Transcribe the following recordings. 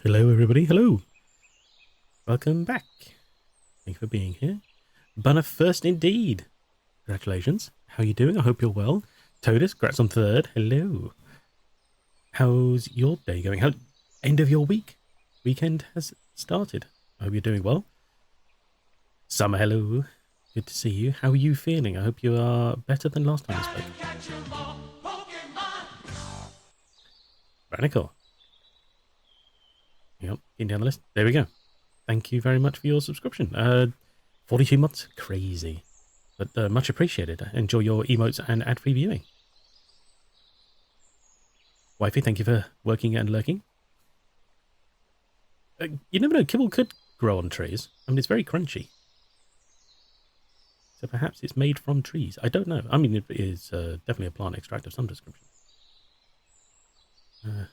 Hello, everybody. Hello. Welcome back. Thank you for being here. Bunna first indeed. Congratulations. How are you doing? I hope you're well. Todus, congrats on third. Hello. How's your day going? How end of your week? Weekend has started. I hope you're doing well. Summer, hello. Good to see you. How are you feeling? I hope you are better than last time we spoke. Radical. Yep, getting down the list. There we go. Thank you very much for your subscription. 42 months. Crazy. But much appreciated. Enjoy your emotes and ad-free viewing. Wifey, thank you for working and lurking. You never know, kibble could grow on trees. I mean, it's very crunchy. So perhaps it's made from trees. I don't know. I mean, it is definitely a plant extract of some description. It's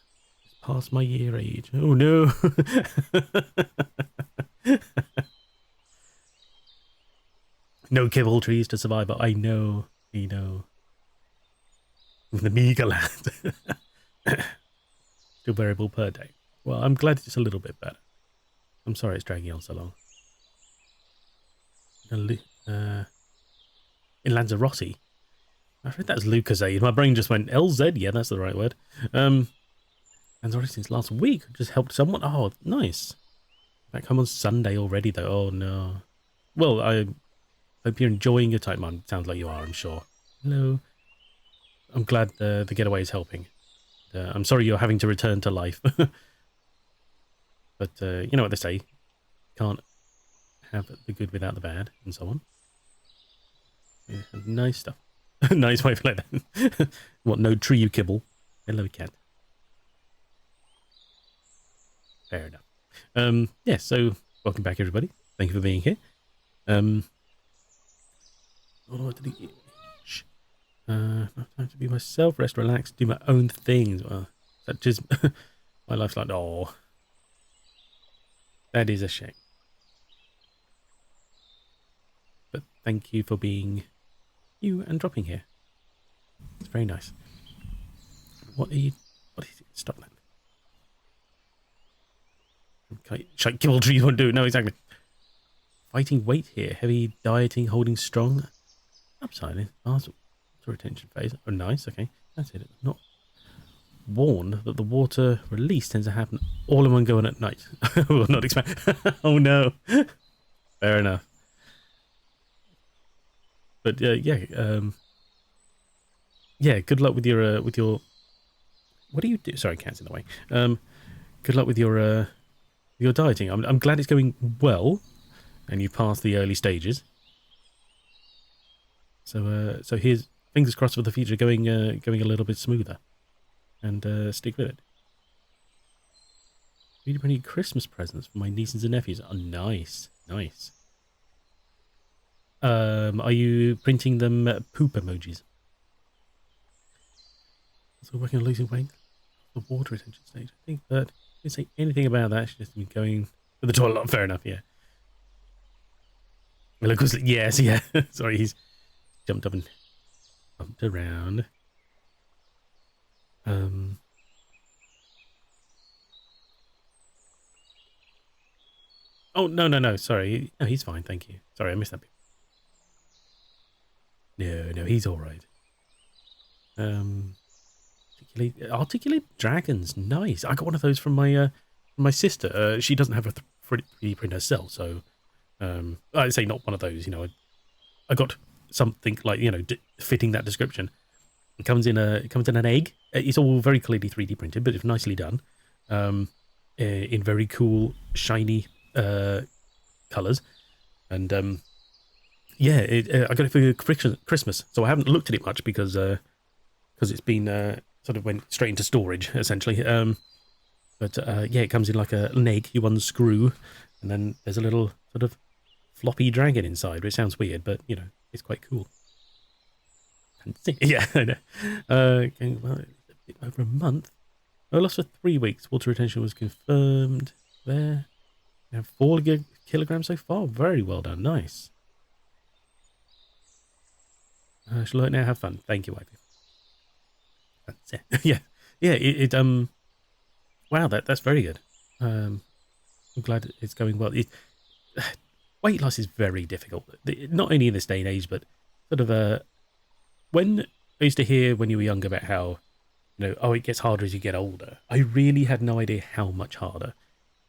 past my year age. Oh, no. No kibble trees to survive, but I know. The meager land. Still variable per day. Well, I'm glad it's a little bit better. I'm sorry it's dragging on so long. In Lanzarote. I read that as Lucasade. My brain just went LZ. Yeah, that's the right word. Lanzarote since last week. Just helped someone. Oh, nice. Back home on Sunday already, though. Oh, no. Well, I hope you're enjoying your time, man. Sounds like you are, I'm sure. Hello. I'm glad the getaway is helping. I'm sorry you're having to return to life. But you know what they say. Can't have the good without the bad, and so on. Yeah, nice stuff. Nice way of like that. What, no tree you kibble? Hello, cat. Fair enough. Yeah, so welcome back, everybody. Thank you for being here. Oh, time to be myself, rest, relax, do my own things. Well, such as my life's like, oh, that is a shame. But thank you for being you and dropping here. It's very nice. What is it? Stop that. Shite kibble tree won't do it. No, exactly. Fighting weight here. Heavy dieting, holding strong. Upsiding. Water retention phase. Oh, nice. Okay. That's it. Not warned that the water release tends to happen all in one go and at night. Will not expect. Oh, no. Fair enough. But yeah. Yeah, good luck with your what do you do? Sorry, cat's in the way. Good luck with your dieting. I'm glad it's going well and you passed the early stages. So here's fingers crossed for the future going a little bit smoother, and stick with it. Really pretty Christmas presents for my nieces and nephews. Oh, nice. Are you printing them poop emojis? So working on losing weight, the water retention stage. I think that didn't say anything about that. She's just been going to the toilet. Fair enough. Yeah. Well, of course, yes. Yeah. Sorry, he's jumped up and bumped around. Oh, no. Sorry. No, he's fine. Thank you. Sorry, I missed that bit. No, he's all right. Articulate dragons. Nice. I got one of those from my sister. She doesn't have a 3D print herself, so I'd say not one of those. You know, I got something like, you know, fitting that description. It comes in an egg. It's all very clearly 3D printed, but it's nicely done. In very cool, shiny colors, and yeah, I got it for Christmas. So I haven't looked at it much because it's been sort of went straight into storage essentially. But yeah, it comes in like an egg. You unscrew, and then there's a little sort of floppy dragon inside, which sounds weird, but you know, it's quite cool. Yeah, I know. Well, over a month. I lost for 3 weeks. Water retention was confirmed there. We have 4 kilograms so far. Very well done. Nice. Shall I now have fun? Thank you, Wifey. That's it. Yeah. Wow, that's very good. I'm glad it's going well. Weight loss is very difficult, not only in this day and age, but sort of when I used to hear when you were younger about how, oh, it gets harder as you get older. I really had no idea how much harder.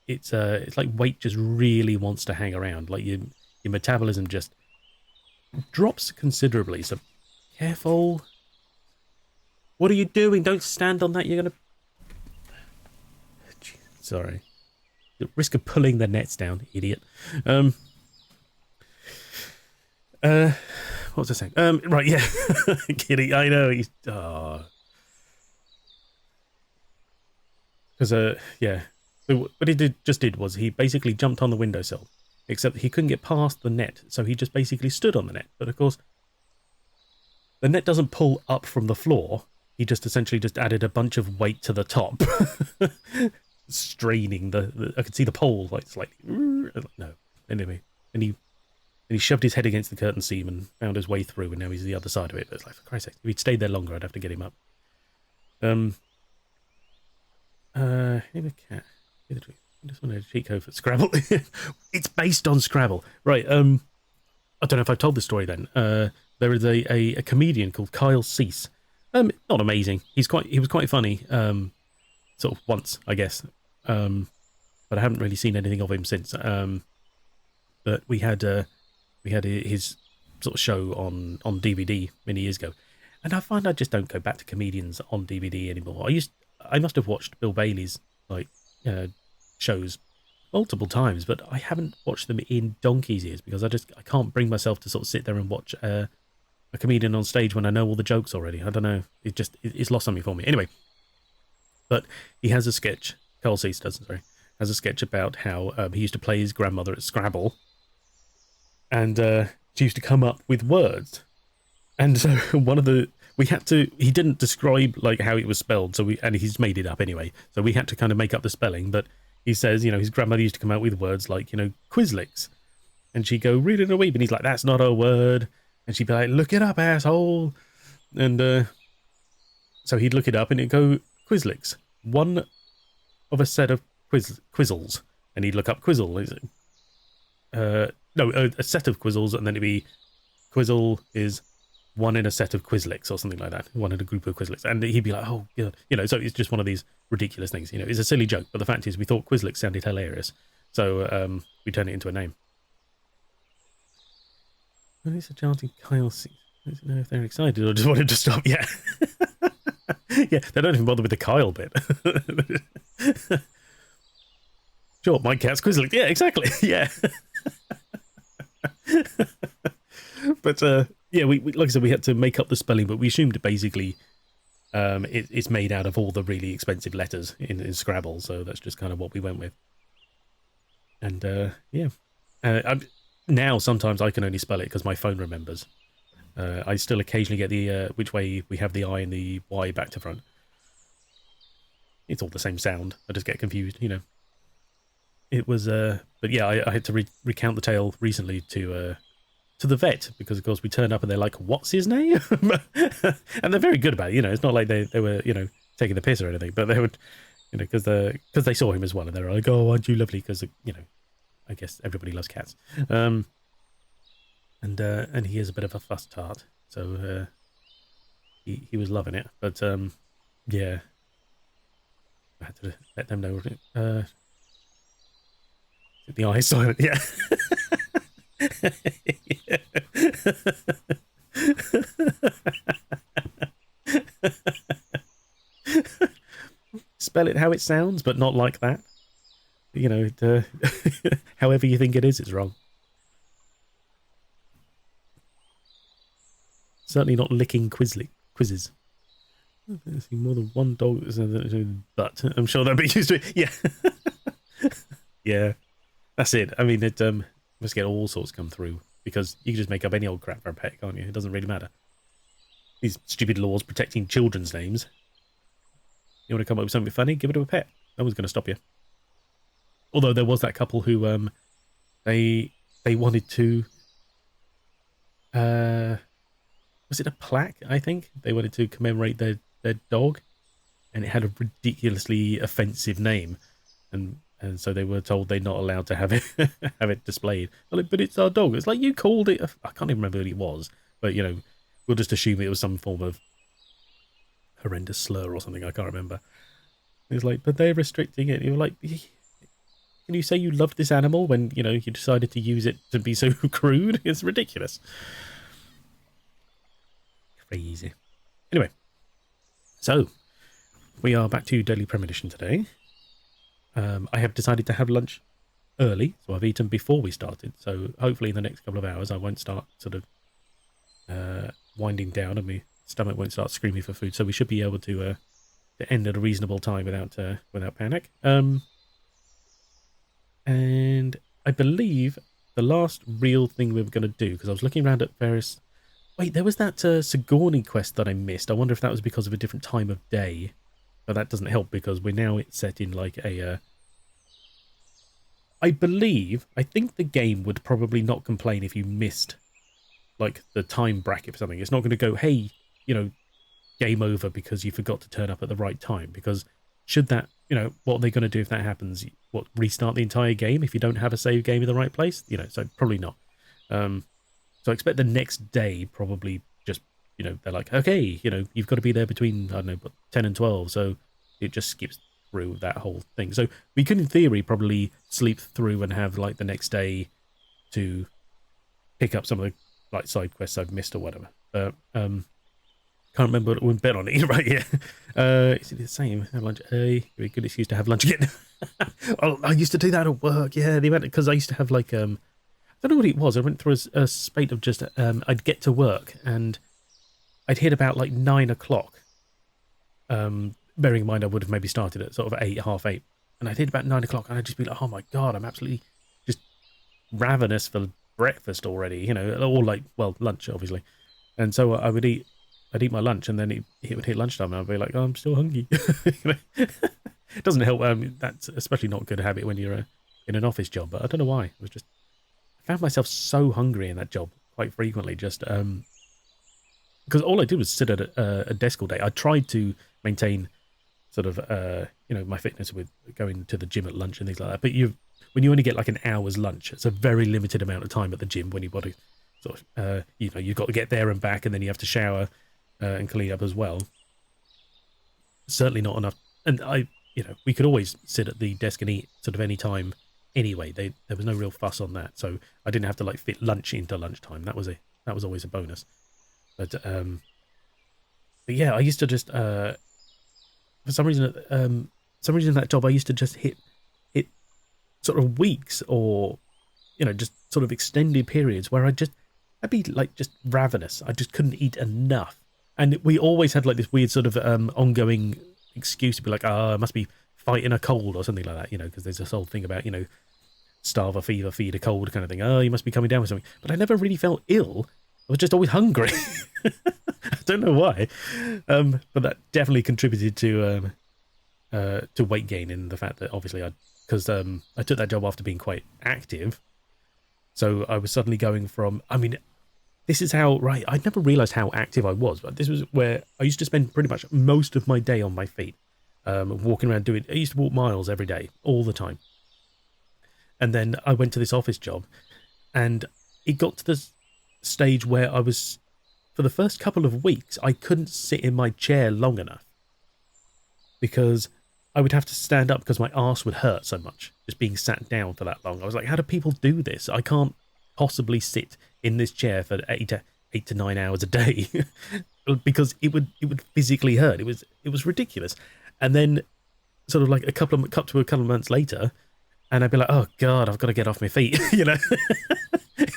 It's like weight just really wants to hang around. Like your metabolism just drops considerably. So careful. What are you doing? Don't stand on that. You're gonna. Sorry. The risk of pulling the nets down, idiot. What was I saying? Right, yeah. Kidding. I know he's. Oh. Because yeah. So what he did was he basically jumped on the windowsill, except he couldn't get past the net, so he just basically stood on the net. But of course, the net doesn't pull up from the floor. He just essentially just added a bunch of weight to the top, straining I could see the pole like slightly. No, anyway, and he shoved his head against the curtain seam and found his way through, and now he's the other side of it. But it's like, for Christ's sake, if he'd stayed there longer, I'd have to get him up. Name a cat. I just wanted a cheat code for Scrabble. It's based on Scrabble, right? I don't know if I've told this story. Then there is a comedian called Kyle Cease. Not amazing. He was quite funny. Sort of once, I guess. But I haven't really seen anything of him since. But we had his sort of show on DVD many years ago, and I find I just don't go back to comedians on DVD anymore. I must have watched Bill Bailey's shows multiple times, but I haven't watched them in donkey's years because I can't bring myself to sort of sit there and watch a comedian on stage when I know all the jokes already. I don't know. It's lost something for me. Anyway, but he has a sketch. Carl Cease does, sorry, has a sketch about how he used to play his grandmother at Scrabble, and she used to come up with words, and so he didn't describe like how it was spelled, and he's made it up anyway. So we had to kind of make up the spelling, but he says, his grandmother used to come out with words like, Quizlix, and she'd go, read it a weep, and he's like, that's not a word, and she'd be like, look it up, asshole, and so he'd look it up, and it'd go, Quizlix, one of a set of quizzles, and he'd look up quizzle, a set of quizzles, and then it'd be quizzle is one in a set of Quizlix or something like that, one in a group of Quizlix, and he'd be like, oh, God. So it's just one of these ridiculous things. It's a silly joke, but the fact is we thought Quizlix sounded hilarious, so we turned it into a name. Well, it's a chanting Kyle C. I don't know if they're excited or just wanted to stop. Yeah. Yeah, they don't even bother with the Kyle bit. Sure, my cat's Quizlix. Yeah, exactly. Yeah. But yeah, we like I said, we had to make up the spelling, but we assumed basically it's made out of all the really expensive letters in Scrabble, so that's just kind of what we went with. And yeah, now sometimes I can only spell it because my phone remembers. I still occasionally get the which way we have the I and the Y back to front. It's all the same sound. I just get confused, It was, but yeah, I had to recount the tale recently to the vet because, of course, we turned up and they're like, "What's his name?" And they're very good about it. It's not like they were taking the piss or anything, but they would, because they saw him as well and they're like, "Oh, aren't you lovely?" Because I guess everybody loves cats. And he is a bit of a fuss tart, so he was loving it. But yeah, I had to let them know. The eye silent, yeah. Spell it how it sounds, but not like that. However you think it is, it's wrong. Certainly not licking quizzes. More than one dog, but I'm sure they'll be used to it. Yeah. Yeah. That's it. I mean, it must get all sorts come through because you can just make up any old crap for a pet, can't you? It doesn't really matter. These stupid laws protecting children's names. You want to come up with something funny? Give it to a pet. No one's going to stop you. Although there was that couple who they wanted to was it a plaque? I think they wanted to commemorate their dog, and it had a ridiculously offensive name, and And so they were told they're not allowed to have it have it displayed. They're like, but it's our dog. It's like, you called it. I can't even remember who it was, but you know, we'll just assume it was some form of horrendous slur or something. I can't remember. It's like, but they're restricting it. You're like, can you say you loved this animal when, you know, you decided to use it to be so crude? It's ridiculous. Crazy. Anyway, so we are back to Daily Premonition today. I have decided to have lunch early, so I've eaten before we started. So hopefully in the next couple of hours I won't start sort of winding down and my stomach won't start screaming for food. So we should be able to end at a reasonable time without panic. And I believe the last real thing we were going to do, because I was looking around at various... Wait, there was that Sigourney quest that I missed. I wonder if that was because of a different time of day. But that doesn't help because we're now set in like a... I think the game would probably not complain if you missed like the time bracket for something. It's not going to go, hey, you know, game over because you forgot to turn up at the right time. Because should that, you know, what are they going to do if that happens? What, restart the entire game if you don't have a save game in the right place? You know, so probably not. So I expect the next day probably just, you know, they're like, okay, you know, you've got to be there between, I don't know, 10 and 12. So it just skips through that whole thing. So we could, in theory, probably sleep through and have like the next day to pick up some of the like side quests I've missed or whatever. Can't remember what we bet on it right here. Is it the same? Have lunch? Very good excuse to have lunch again. Oh, I used to do that at work. Yeah, the amount because I used to have like I don't know what it was. I went through a spate of just I'd get to work and I'd hit about like 9 o'clock. Bearing in mind I would have maybe started at sort of 8, half 8, and I'd hit about 9 o'clock and I'd just be like, oh my god, I'm absolutely just ravenous for breakfast already, you know, or like, well, lunch obviously. And so I'd eat my lunch and then it would hit lunchtime and I'd be like, oh, I'm still hungry. It doesn't help. That's especially not a good habit when you're in an office job, but I don't know why. It was just, I found myself so hungry in that job quite frequently, just because all I did was sit at a desk all day. I tried to maintain sort of, you know, my fitness with going to the gym at lunch and things like that. But when you only get like an hour's lunch, it's a very limited amount of time at the gym when you've got to sort of, you know, you've got to get there and back and then you have to shower and clean up as well. Certainly not enough. And you know, we could always sit at the desk and eat sort of any time anyway. There was no real fuss on that. So I didn't have to like fit lunch into lunchtime. That was always a bonus. But yeah, I used to just, for some reason in that job, I used to just hit sort of weeks or, you know, just sort of extended periods where I'd be like just ravenous. I just couldn't eat enough. And we always had like this weird sort of ongoing excuse to be like, I must be fighting a cold or something like that, you know, because there's this whole thing about, you know, starve a fever, feed a cold kind of thing. Oh, you must be coming down with something. But I never really felt ill. I was just always hungry. I don't know why. But that definitely contributed to weight gain in the fact that obviously because I took that job after being quite active. So I was suddenly going from, I mean, this is how, right, I'd never realised how active I was, but this was where I used to spend pretty much most of my day on my feet, walking around I used to walk miles every day, all the time. And then I went to this office job, and it got to the stage where I was, for the first couple of weeks, I couldn't sit in my chair long enough, because I would have to stand up because my arse would hurt so much, just being sat down for that long. I was like, how do people do this? I can't possibly sit in this chair for 8 to 9 hours a day because it would physically hurt. It was ridiculous. And then sort of like a couple of months later, and I'd be like, oh god, I've got to get off my feet. You know,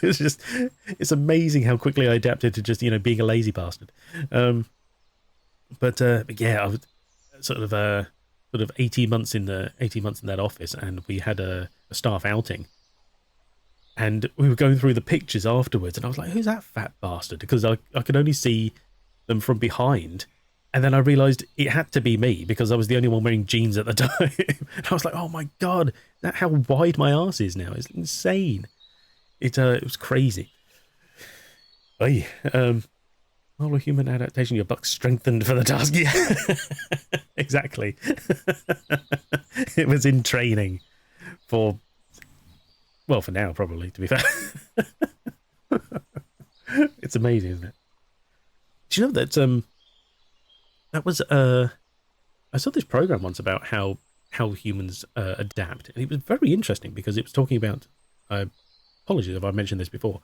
it's amazing how quickly I adapted to just, you know, being a lazy bastard. But yeah, I was sort of 18 months in that office, and we had a staff outing. And we were going through the pictures afterwards, and I was like, who's that fat bastard? Because I could only see them from behind. And then I realised it had to be me because I was the only one wearing jeans at the time. And I was like, oh my god, is that how wide my arse is now? It's insane. It was crazy. Oy, a human adaptation, your buck strengthened for the task. Yeah, exactly. It was in training. for well, for now probably. To be fair, it's amazing, isn't it? Do you know that that was I saw this program once about how humans adapt, and it was very interesting because it was talking about. Apologies if I mentioned this before,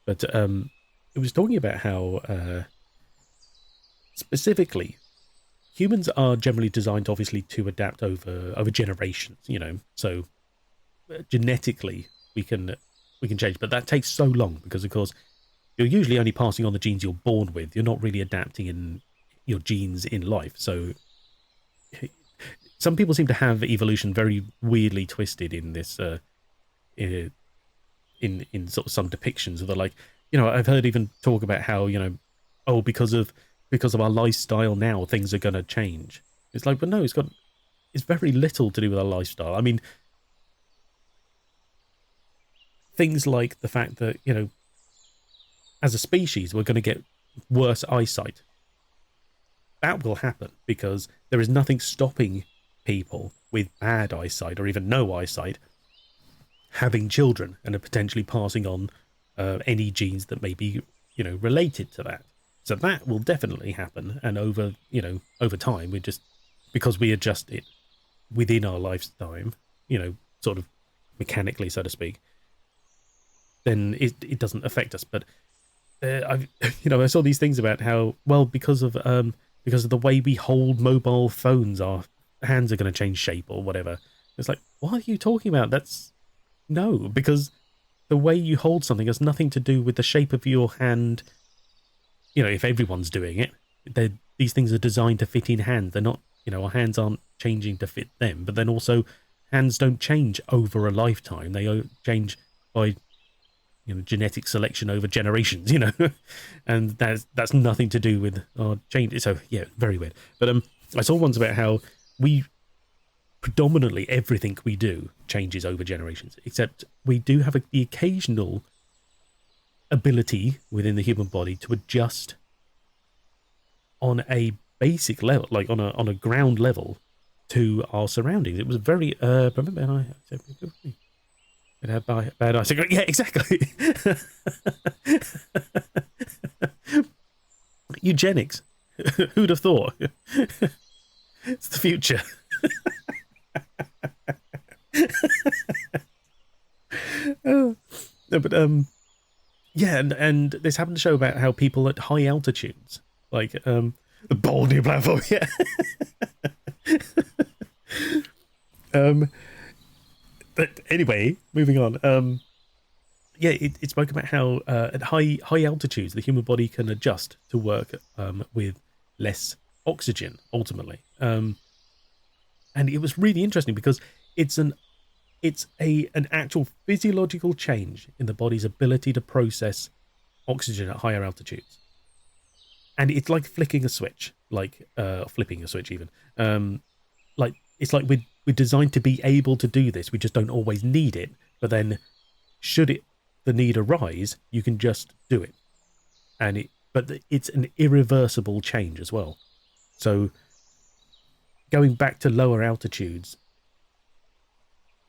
but it was talking about how specifically humans are generally designed, obviously, to adapt over generations. You know, so genetically we can change, but that takes so long because, of course, you're usually only passing on the genes you're born with. You're not really adapting in your genes in life. So some people seem to have evolution very weirdly twisted in this in sort of some depictions of the like, you know, I've heard even talk about how, you know, oh, because of our lifestyle now things are going to change. It's like, but no, it's very little to do with our lifestyle. I mean, things like the fact that, you know, as a species we're going to get worse eyesight. That will happen because there is nothing stopping people with bad eyesight or even no eyesight having children and are potentially passing on any genes that may be, you know, related to that. So that will definitely happen, and over time, we just, because we adjust it within our lifetime, you know, sort of mechanically, so to speak, then it doesn't affect us. But I you know, I saw these things about how, well, because of the way we hold mobile phones, our hands are going to change shape or whatever. It's like, what are you talking about? That's no, because the way you hold something has nothing to do with the shape of your hand. You know, if everyone's doing it, these things are designed to fit in hands. They're not, you know, our hands aren't changing to fit them. But then also, hands don't change over a lifetime. They change by, you know, genetic selection over generations. You know, and that's nothing to do with our change. So yeah, very weird. But I saw ones about how we predominantly everything we do changes over generations, except we do have the occasional ability within the human body to adjust on a basic level, like on a ground level, to our surroundings. It was very remember it had bad eyesight. Yeah, exactly. Eugenics. Who'd have thought? It's the future. Oh, no, but yeah, and this happened to show about how people at high altitudes, like the bold new platform, yeah. But anyway, moving on. Yeah, it spoke about how at high altitudes the human body can adjust to work with less oxygen ultimately. And it was really interesting because it's an actual physiological change in the body's ability to process oxygen at higher altitudes. And it's like flicking a switch, like flipping a switch even. Like it's like we're designed to be able to do this. We just don't always need it. But then should the need arise, you can just do it. But it's an irreversible change as well. So going back to lower altitudes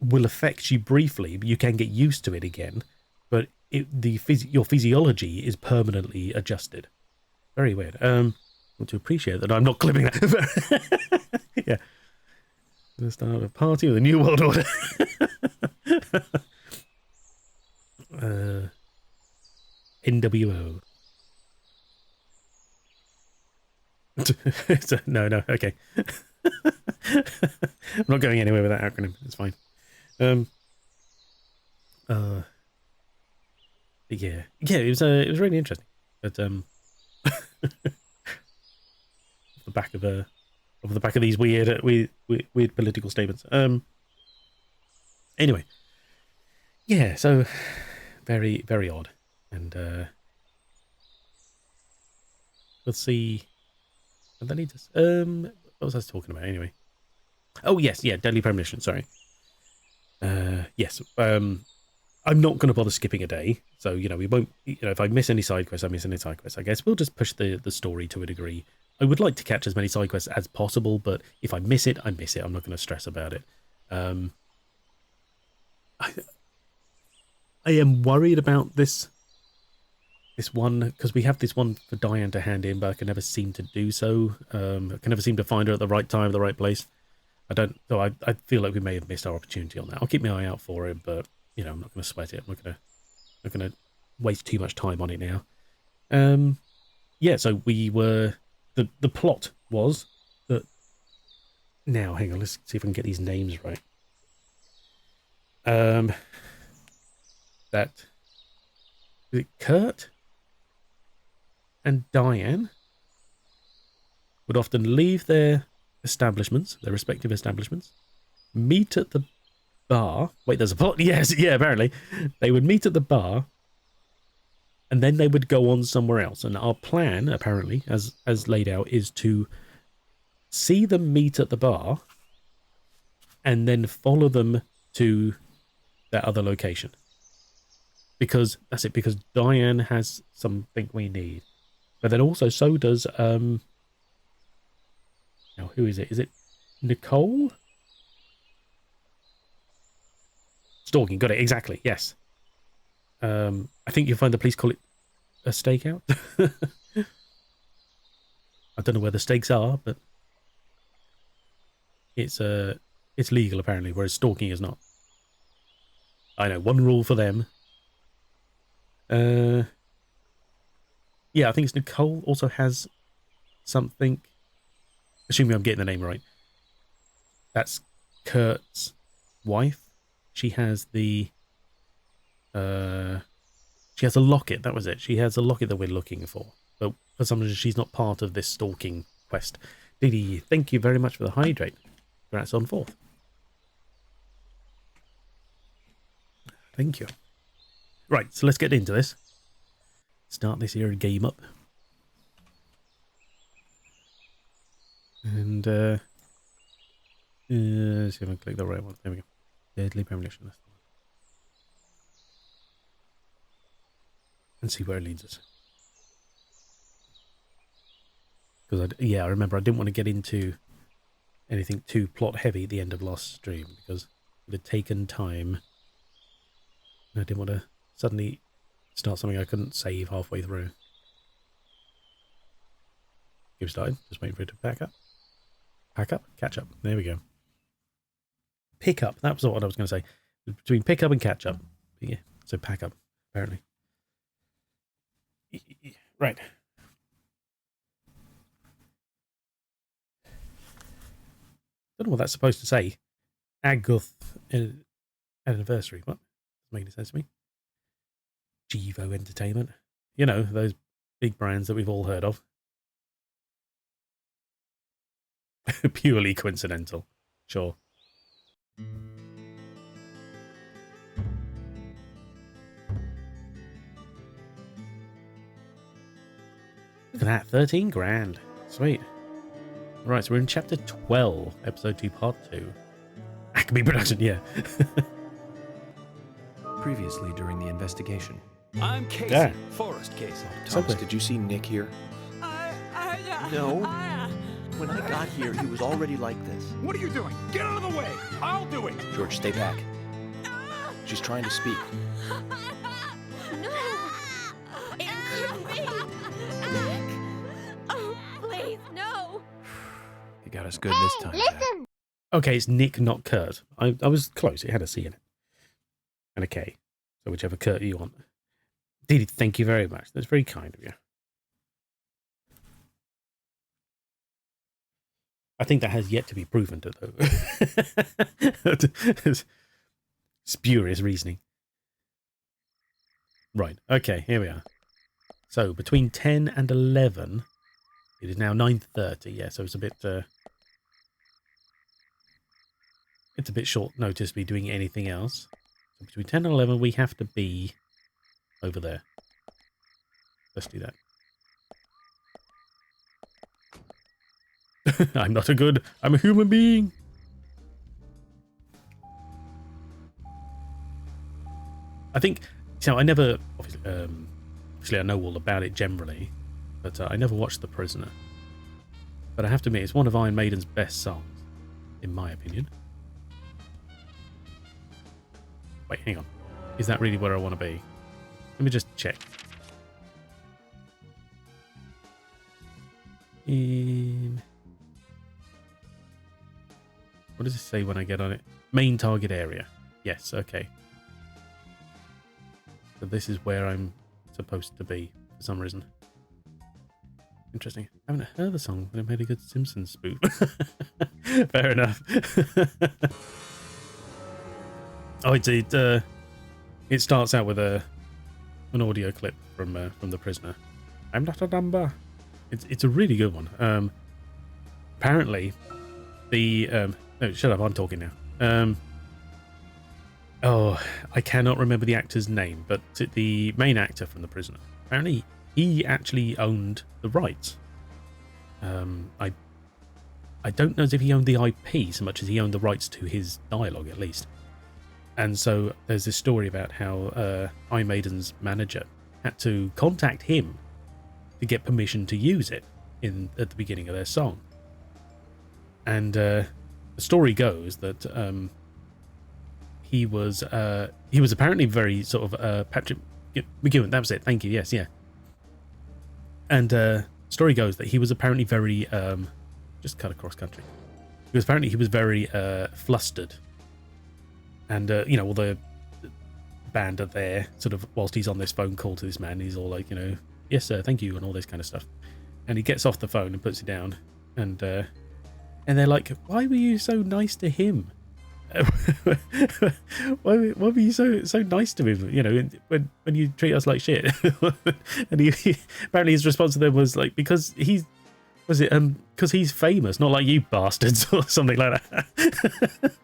will affect you briefly, but you can get used to it again. But your physiology is permanently adjusted. Very weird. I want to appreciate that I'm not clipping that. Yeah. The start a party with a new world order. NWO. No, okay. I'm not going anywhere with that acronym. It's fine. Yeah, it was really interesting. But off the back of these weird political statements. Anyway, yeah. So very, very odd, and we'll see. And then what was I talking about anyway? Oh yes, yeah, Deadly Premonition. Sorry. Yes. I'm not going to bother skipping a day, so you know we won't. You know, if I miss any side quests, I miss any side quests. I guess we'll just push the story to a degree. I would like to catch as many side quests as possible, but if I miss it, I miss it. I'm not going to stress about it. I am worried about this one, because we have this one for Diane to hand in, but I can never seem to do so. I can never seem to find her at the right time, the right place. So I feel like we may have missed our opportunity on that. I'll keep my eye out for it, but, you know, I'm not going to sweat it. I'm not going to waste too much time on it now. Yeah, so we were... The plot was that... Now, hang on, let's see if I can get these names right. That... Is it Kurt and Diane would often leave their establishments, their respective establishments, meet at the bar. Wait, there's a plot? Yes, yeah, apparently. They would meet at the bar, and then they would go on somewhere else. And our plan, apparently, as laid out, is to see them meet at the bar and then follow them to that other location. Because, that's it, because Diane has something we need. But then also, so does, now, who is it? Is it Nicole? Stalking, got it, exactly, yes. I think you'll find the police call it a stakeout. I don't know where the stakes are, but it's legal, apparently, whereas stalking is not. I know, one rule for them. Yeah, I think it's Nicole also has something. Assuming I'm getting the name right. That's Kurt's wife. She has the... she has a locket, that was it. She has a locket that we're looking for. But for some reason, she's not part of this stalking quest. Didi, thank you very much for the hydrate. Congrats on 4th. Thank you. Right, so let's get into this. Start this here game up. And, see if I can click the right one. There we go. Deadly Premonition. That's the one. And see where it leads us. Because, I remember I didn't want to get into anything too plot heavy at the end of last stream, because it had taken time. And I didn't want to suddenly start something I couldn't save halfway through. Keep starting. Just waiting for it to pack up. Pack up? Catch up. There we go. Pick up. That was what I was going to say. Between pick up and catch up. Yeah. So pack up, apparently. Right. Don't know what that's supposed to say. Aguth anniversary. What? Doesn't make any sense to me. Givo Entertainment. You know, those big brands that we've all heard of. Purely coincidental. Sure. Look at that. 13 grand. Sweet. Right, so we're in chapter 12, episode 2, part 2. Acme production, yeah. Previously during the investigation. I'm Casey, Yeah. Forrest Casey. Thomas, did you see Nick here? No. When I got here, he was already like this. What are you doing? Get out of the way! I'll do it! George, stay back. She's trying to speak. No! It couldn't be! Nick! Oh, please, no! You got us good this time. Listen! Okay, it's Nick, not Kurt. I was close. It had a C in it. And a K. So whichever Kurt you want. Didi, thank you very much. That's very kind of you. I think that has yet to be proven, though. Spurious reasoning. Right. Okay, here we are. So, between 10 and 11, it is now 9:30. Yeah, so it's a bit short notice to be doing anything else. So between 10 and 11, we have to be over there. Let's do that. I'm a human being. I think, I never, obviously I know all about it generally, but I never watched The Prisoner. But I have to admit, it's one of Iron Maiden's best songs, in my opinion. Wait, hang on. Is that really where I want to be? Let me just check. What does it say when I get on it? Main target area. Yes, okay. So this is where I'm supposed to be for some reason. Interesting. I haven't heard the song, but it made a good Simpsons spoof. Fair enough. Oh, it starts out with an audio clip from The Prisoner. I'm not a number. It's a really good one. Apparently, no, shut up. I'm talking now. Oh, I cannot remember the actor's name, but the main actor from The Prisoner. Apparently, he actually owned the rights. I don't know as if he owned the IP so much as he owned the rights to his dialogue, at least. And so there's this story about how Iron Maiden's manager had to contact him to get permission to use it at the beginning of their song. And the story goes that he was apparently very sort of Patrick McGowan. That was it. Thank you. Yes, yeah. And story goes that he was apparently very just cut across country. He was very flustered, and all the band are there, sort of whilst he's on this phone call to this man. He's all like, yes sir, thank you, and all this kind of stuff. And he gets off the phone and puts it down, and they're like, why were you so nice to him? why were you so nice to him? When you treat us like shit. And he apparently his response to them was like, because he's famous, not like you bastards, or something like that.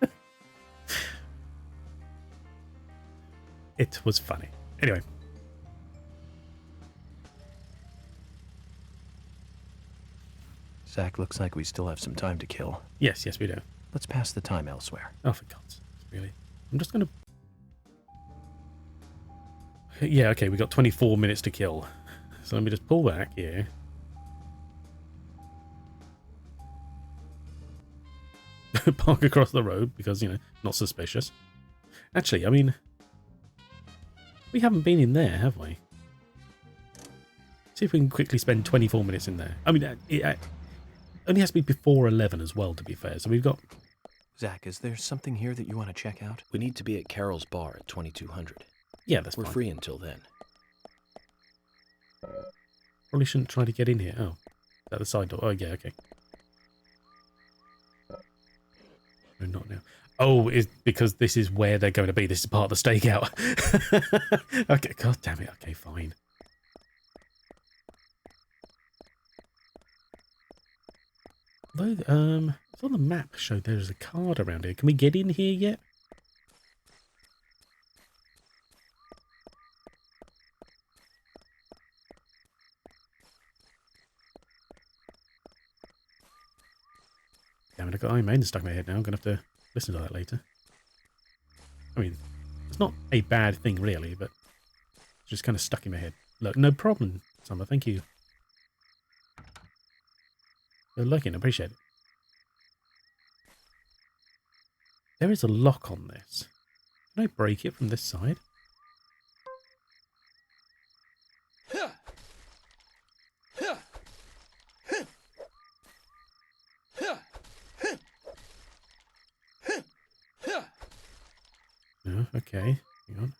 It was funny. Anyway. Zach, looks like we still have some time to kill. Yes, we do. Let's pass the time elsewhere. Oh, for God's sake, really? I'm just going to... Yeah, okay, we got 24 minutes to kill. So let me just pull back here. Park across the road because, not suspicious. Actually, I mean, we haven't been in there, have we? See if we can quickly spend 24 minutes in there. I mean, it only has to be before 11 as well, to be fair. So we've got... Zach, is there something here that you want to check out? We need to be at Carol's bar at 2200. Yeah, that's We're fine. free until then. Probably shouldn't try to get in here. Oh, is that the side door? Oh, yeah, okay. No, not now. Oh, is because this is where they're going to be. This is part of the stakeout. Okay, God damn it. Okay, fine. Though, I thought the map showed there's a card around here. Can we get in here yet? Damn it, I've got Iron Maiden stuck in my head now. I'm going to have to listen to that later. I mean, it's not a bad thing, really, but it's just kind of stuck in my head. Look, no problem, Summer. Thank you. You're looking. I appreciate it. There is a lock on this. Can I break it from this side? No, okay. Hang on.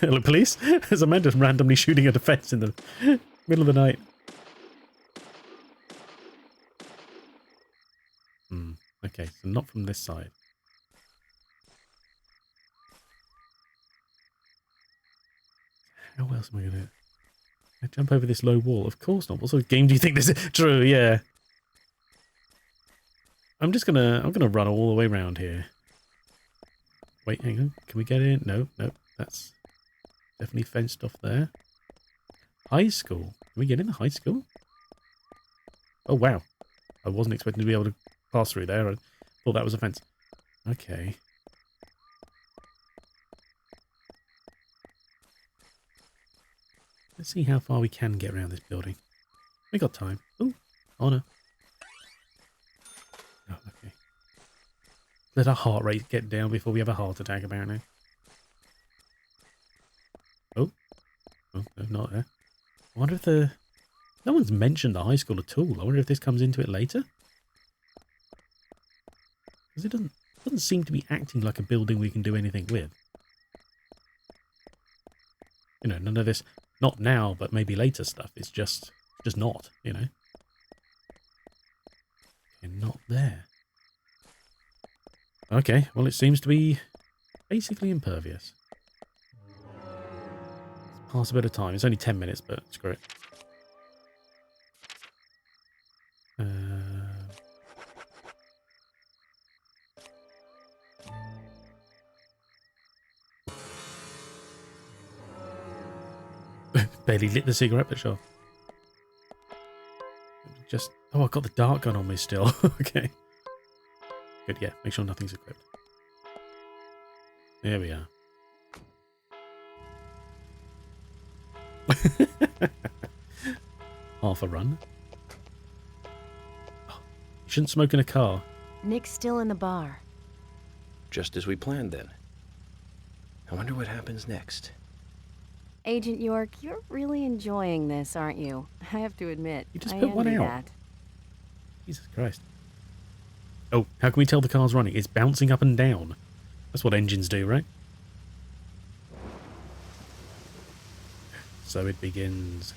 Hello, police. There's a man just randomly shooting at a fence in the middle of the night. Okay, so not from this side. How else am I going to... I jump over this low wall? Of course not. What sort of game do you think this is? True, yeah. I'm gonna run all the way around here. Wait, hang on. Can we get in? No, that's definitely fenced off there. High school. Can we get in the high school? Oh, wow. I wasn't expecting to be able to pass through there. I thought that was a fence. Okay. Let's see how far we can get around this building. We got time. Ooh, oh no. Oh, okay. Let our heart rate get down before we have a heart attack, apparently. Oh. Oh, no, not there. I wonder if the... No one's mentioned the high school at all. I wonder if this comes into it later. Because it doesn't seem to be acting like a building we can do anything with. You know, none of this, not now, but maybe later stuff. It's just not, you know. Okay, not there. Okay, well, it seems to be basically impervious. Let's pass a bit of time. It's only 10 minutes, but screw it. Barely lit the cigarette, but sure. Just... Oh, I've got the dart gun on me still. Okay. Good, yeah. Make sure nothing's equipped. There we are. Half a run. Oh, you shouldn't smoke in a car. Nick's still in the bar. Just as we planned then. I wonder what happens next. Agent York, you're really enjoying this, aren't you? I have to admit, You just I put one envy out. that. Jesus Christ. Oh, how can we tell the car's running? It's bouncing up and down. That's what engines do, right? So it begins.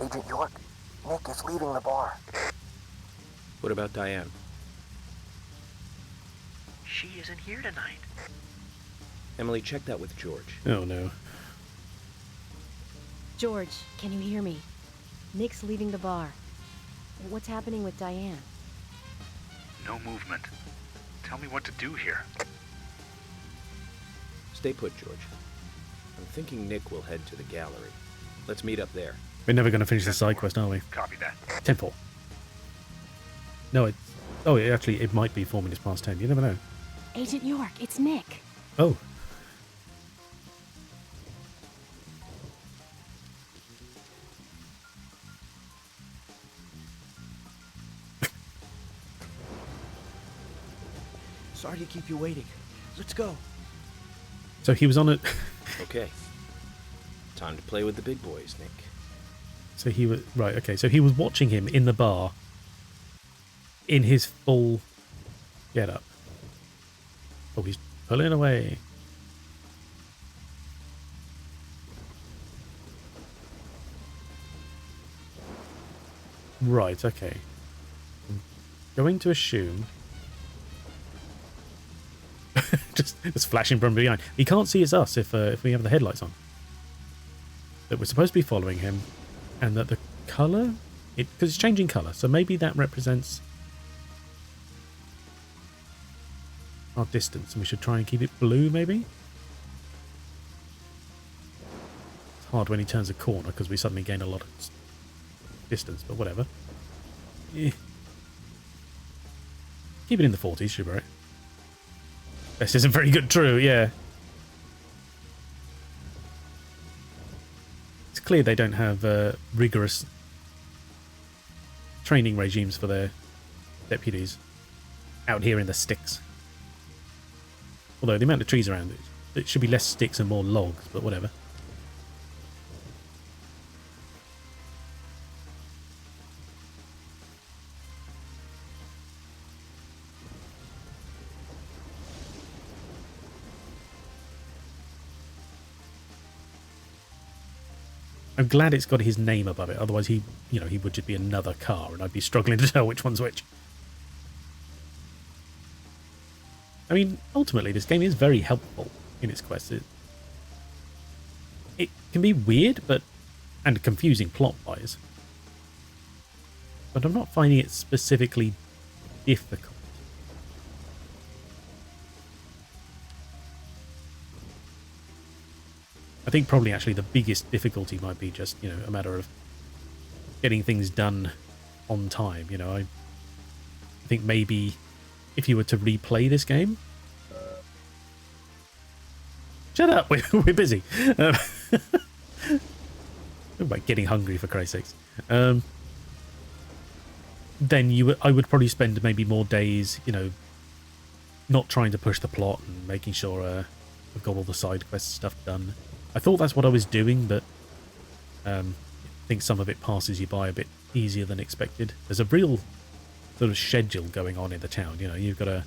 Agent York, Nick is leaving the bar. What about Diane? She isn't here tonight. Emily, check that with George. Oh no. George, can you hear me? Nick's leaving the bar. What's happening with Diane? No movement. Tell me what to do here. Stay put, George. I'm thinking Nick will head to the gallery. Let's meet up there. We're never going to finish the side quest, are we? Copy that. 10-4. No, it's... Oh, actually, it might be 4 minutes past 10. You never know. Agent York, it's Nick. Oh. Sorry to keep you waiting. Let's go. So he was on it. Okay. Time to play with the big boys, Nick. So he was... Right, okay. So he was watching him in the bar in his full get-up. Oh, he's pulling away. Right, okay. I'm going to assume... just flashing from behind. He can't see it's us if we have the headlights on. That we're supposed to be following him, and that the colour... Because it's changing colour, so maybe that represents our distance, and we should try and keep it blue, maybe? It's hard when he turns a corner, because we suddenly gain a lot of distance, but whatever. Eh. Keep it in the 40s, should be right. This isn't very good, true, yeah. It's clear they don't have rigorous training regimes for their deputies out here in the sticks. Although the amount of trees around it should be less sticks and more logs, but whatever. I'm glad it's got his name above it. Otherwise, he would just be another car, and I'd be struggling to tell which one's which. I mean, ultimately, this game is very helpful in its quests. It can be weird, and confusing plot-wise, but I'm not finding it specifically difficult. I think probably actually the biggest difficulty might be just, a matter of getting things done on time. I think maybe if you were to replay this game... Shut up! We're busy. About getting hungry, for Christ's sakes. then I would probably spend maybe more days, you know, not trying to push the plot and making sure I've got all the side quest stuff done. I thought that's what I was doing, but I think some of it passes you by a bit easier than expected. There's a real sort of schedule going on in the town. You know, you got to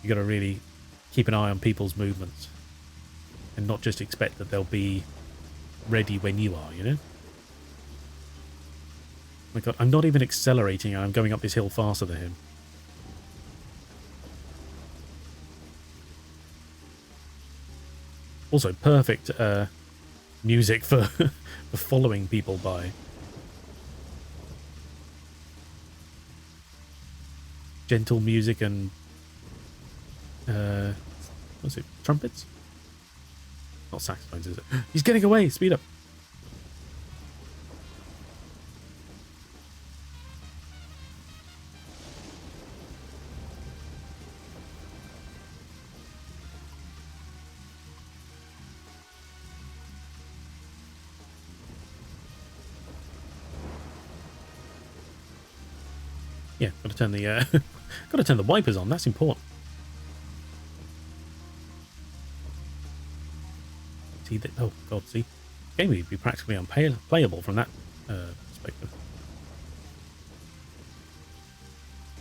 really keep an eye on people's movements and not just expect that they'll be ready when you are, you know? Oh my god, I'm not even accelerating, I'm going up this hill faster than him. Also, perfect music for, for following people by. Gentle music and what's it? Trumpets? Not saxophones, is it? He's getting away! Speed up! Yeah, gotta turn the gotta turn the wipers on, that's important. See that? Oh god, see, the game would be practically unplayable from that perspective.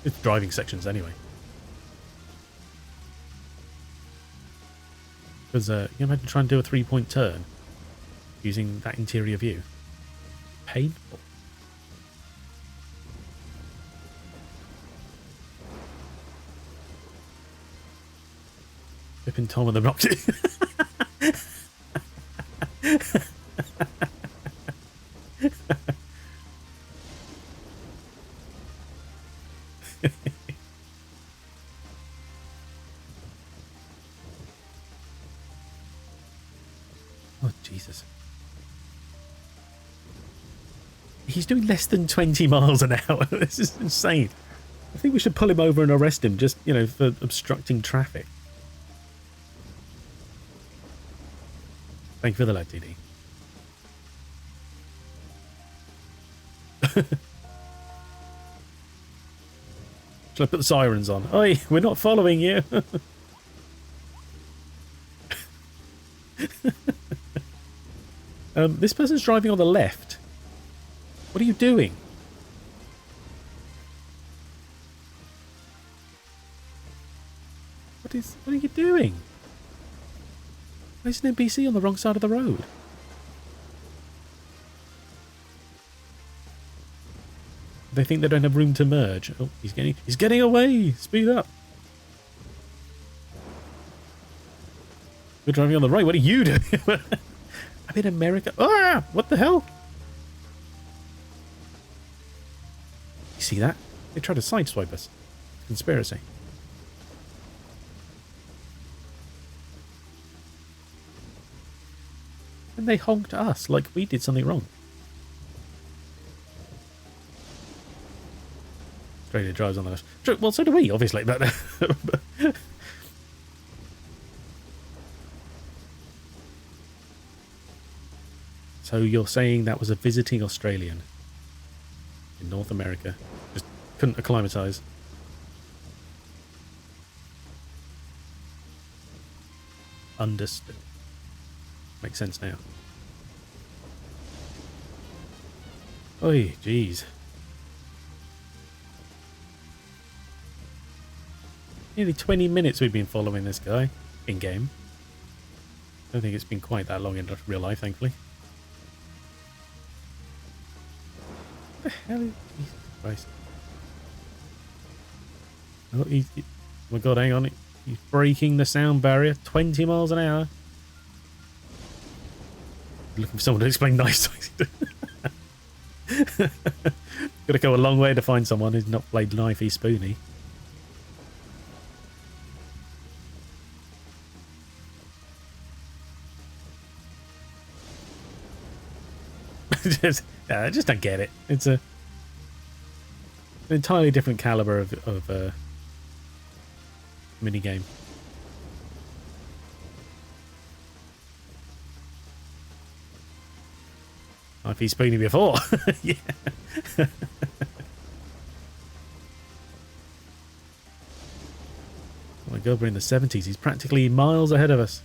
It's driving sections anyway. Because you imagine trying to do a 3-point turn using that interior view. Painful. Flipping Tom and the Rocket. Oh, Jesus. He's doing less than 20 miles an hour. This is insane. I think we should pull him over and arrest him just, you know, for obstructing traffic. Thank you for the light, DD. Shall I put the sirens on? Oi, we're not following you. This person's driving on the left. What are you doing? What are you doing? There's an NPC on the wrong side of the road. They think they don't have room to merge. Oh, he's getting away. Speed up. We're driving on the right. What are you doing? I'm in America. Ah! What the hell? You see that? They tried to sideswipe us. Conspiracy. And they honked at us like we did something wrong. Australia drives on the left. Well, so do we, obviously. But so you're saying that was a visiting Australian in North America, just couldn't acclimatise. Understood. Makes sense now. Oi, jeez. Nearly 20 minutes we've been following this guy in-game. Don't think it's been quite that long in real life, thankfully. What the hell is... Jesus Christ. Oh, oh my god, hang on. He's breaking the sound barrier. 20 miles an hour. Looking for someone to explain nice things. Gotta go a long way to find someone who's not played knifey spoony. I just don't get it. It's an entirely different caliber of mini game. Knifey spoony before. Yeah. God, we're in the 70s. He's practically miles ahead of us.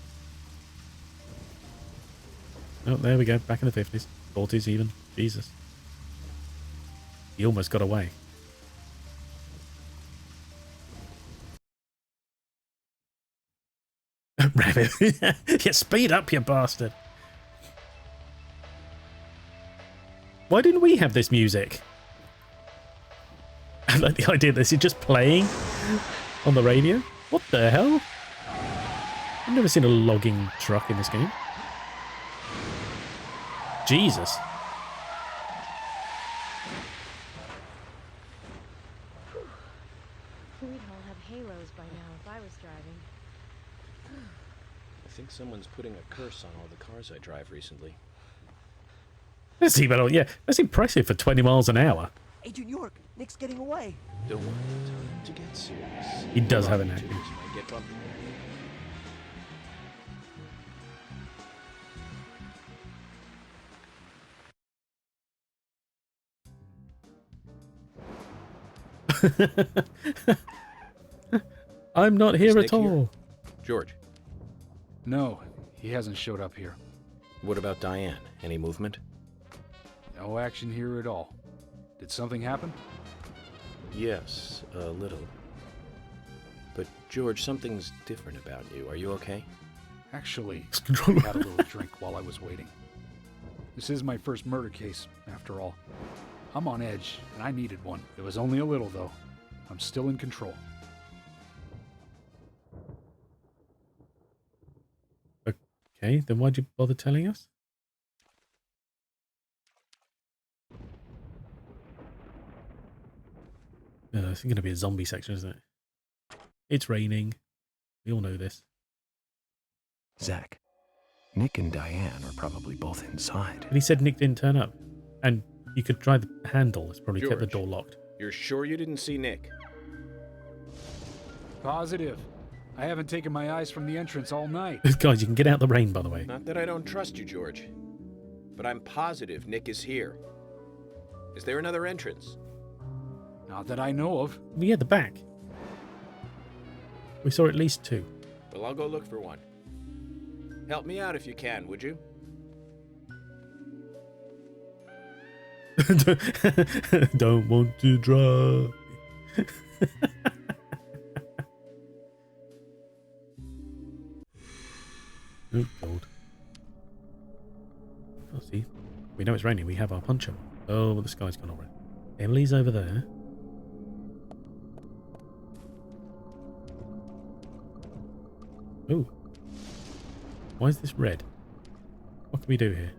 Oh, there we go. Back in the 50s. 40s even. Jesus. He almost got away. Rabbit. Yeah, speed up, you bastard. Why didn't we have this music? I like the idea that this is just playing on the radio. What the hell? I've never seen a logging truck in this game. Jesus. We'd all have halos by now if I was driving. I think someone's putting a curse on all the cars I drive recently. That's even, yeah, that's impressive for 20 miles an hour. Agent York, Nick's getting away. Don't want the time to get serious. He does have an Wrong accent. twos might get bumpy. I'm not here Is at Nick here? all. George, No, he hasn't showed up here. what about Diane? Any movement? No action here at all. Did something happen? Yes, a little. But George, something's different about you. Are you okay? Actually, I Controller. had a little drink while I was waiting. This is my first murder case, after all. I'm on edge, and I needed one. It was only a little, though. I'm still in control. Okay, then why'd you bother telling us? It's going to be a zombie section, isn't it? It's raining. We all know this. Zach, Nick and Diane are probably both inside. But he said Nick didn't turn up. And you could try the handle. It's probably kept the George. door locked. You're sure you didn't see Nick? Positive. I haven't taken my eyes from the entrance all night. Guys, you can get out the rain, by the way. Not that I don't trust you, George. But I'm positive Nick is here. Is there another entrance? Not that I know of. Yeah, the back. We saw at least two. Well, I'll go look for one. Help me out if you can, would you? Don't want to drive. Oh, God. Oh, see. We know it's raining. We have our poncho. Oh, well, the sky's gone already. Emily's over there. Oh. Why is this red? What can we do here?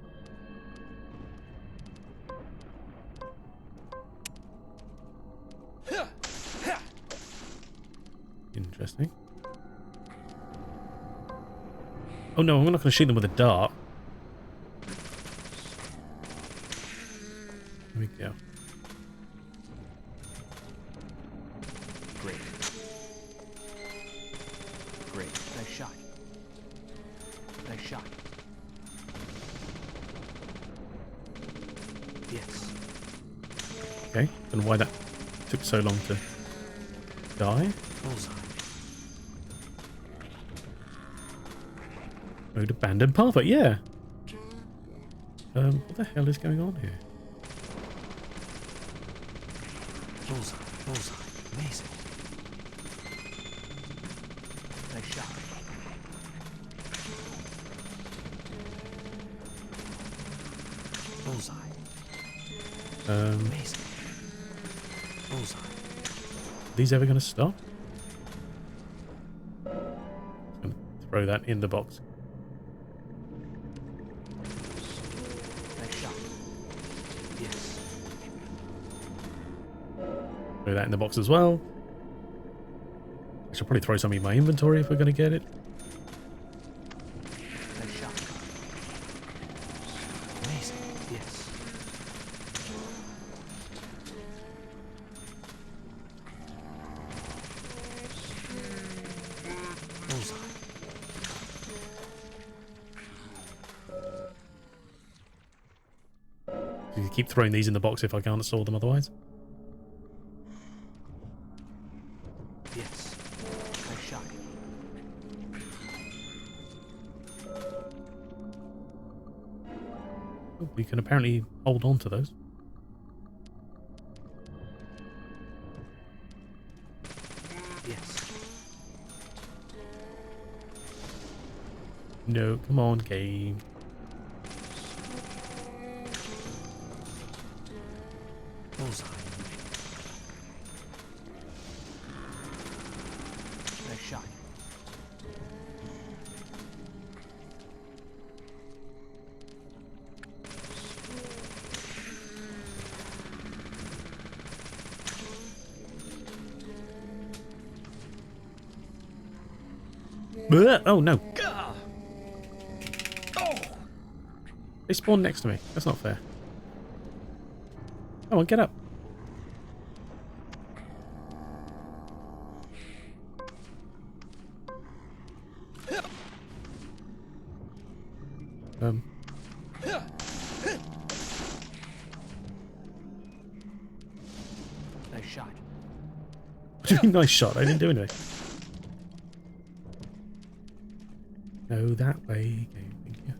Interesting. Oh no, I'm not going to shoot them with a dart. Here we go. Great. Great. Nice shot. Nice shot. Yes. Okay, don't know why that took so long to die. Bullseye. Road abandoned pathway, yeah. What the hell is going on here? Bullseye. Bullseye. Amazing. Nice shot. Bullseye. Amazing. Bullseye. Are these ever going to stop? I'm going to throw that in the box. Nice shot. Yes. Throw that in the box as well. I should probably throw some in my inventory if we're going to get it. Nice shot. Amazing. Yes. Bullseye. You keep throwing these in the box if I can't store them otherwise. Yes. Nice shot. we can apparently hold on to those. Yes. No, come on, game. Bullseye. Nice shot. Bleh! Oh no. They spawned next to me. That's not fair. Come on, get up. Um. Nice shot. What do you mean, nice shot? I didn't do anything. Go that way. Okay, thank you.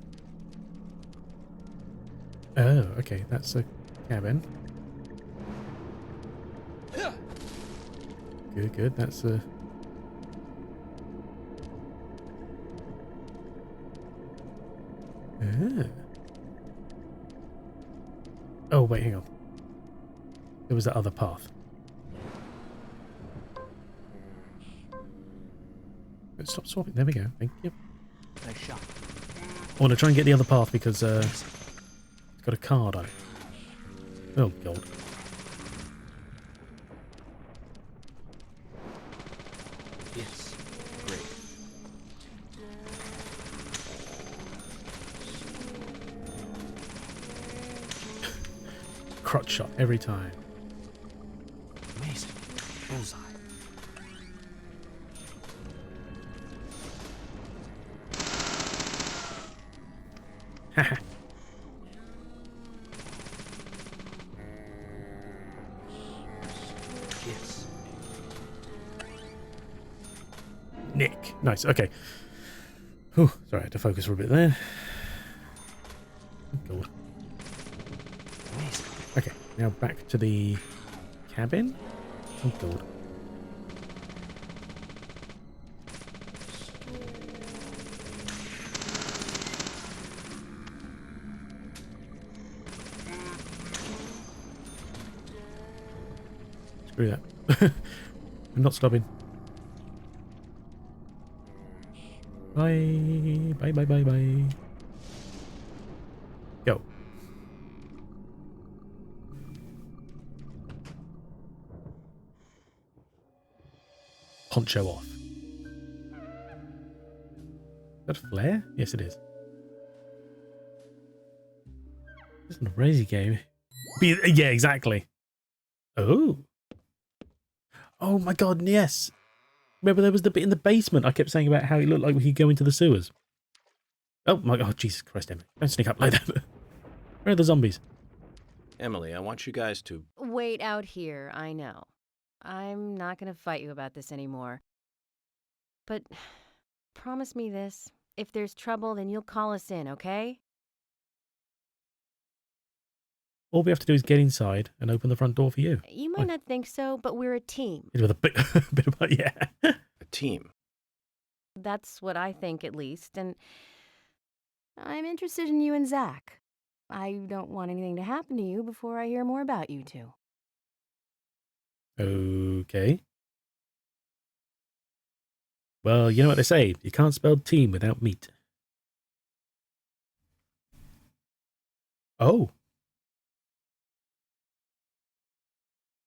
Oh, okay, that's a cabin. Good, good. That's a. Ah. Oh, wait, hang on. There was that other path. Let's stop swapping. There we go. Thank you. Nice shot. I want to try and get the other path because it's got a card on it. Oh, God. Yes. Great. Crotch shot every time. Amazing. Bullseye. Haha. Yes. Nick. Nice. Okay. Whew, sorry, I had to focus for a bit there. Oh, God. Amazing. Okay, now back to the cabin. Oh, God. Screw that. I'm not stopping. Bye. Bye, bye, bye, bye. Go. Poncho off. Is that a flare? Yes, it is. This is a crazy game. Yeah, exactly. Oh. Oh my God, yes. Remember there was the bit in the basement I kept saying about how it looked like we could go into the sewers. Oh my God, Jesus Christ, Emily. Don't sneak up like that. Where are the zombies? Emily, I want you guys to... Wait out here, I know. I'm not gonna fight you about this anymore. But promise me this. If there's trouble, then you'll call us in, okay? All we have to do is get inside and open the front door for you. You might Fine. not think so, but we're a team. With a bit, bit about, yeah. A team. That's what I think, at least. And I'm interested in you and Zach. I don't want anything to happen to you before I hear more about you two. Okay. Well, you know what they say. You can't spell team without meat. Oh.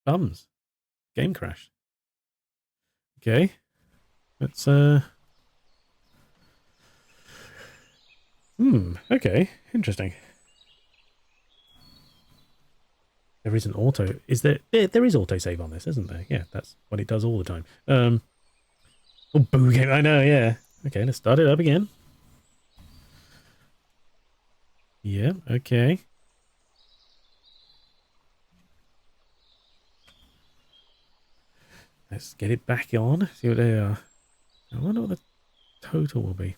Thumbs. Game crashed. Okay. Let's, okay. Interesting. There is an auto. Is there? There is autosave on this, isn't there? Yeah, that's what it does all the time. Oh, boo game. I know, yeah. Okay, let's start it up again. Yeah, okay. Let's get it back on. See what they are. I wonder what the total will be.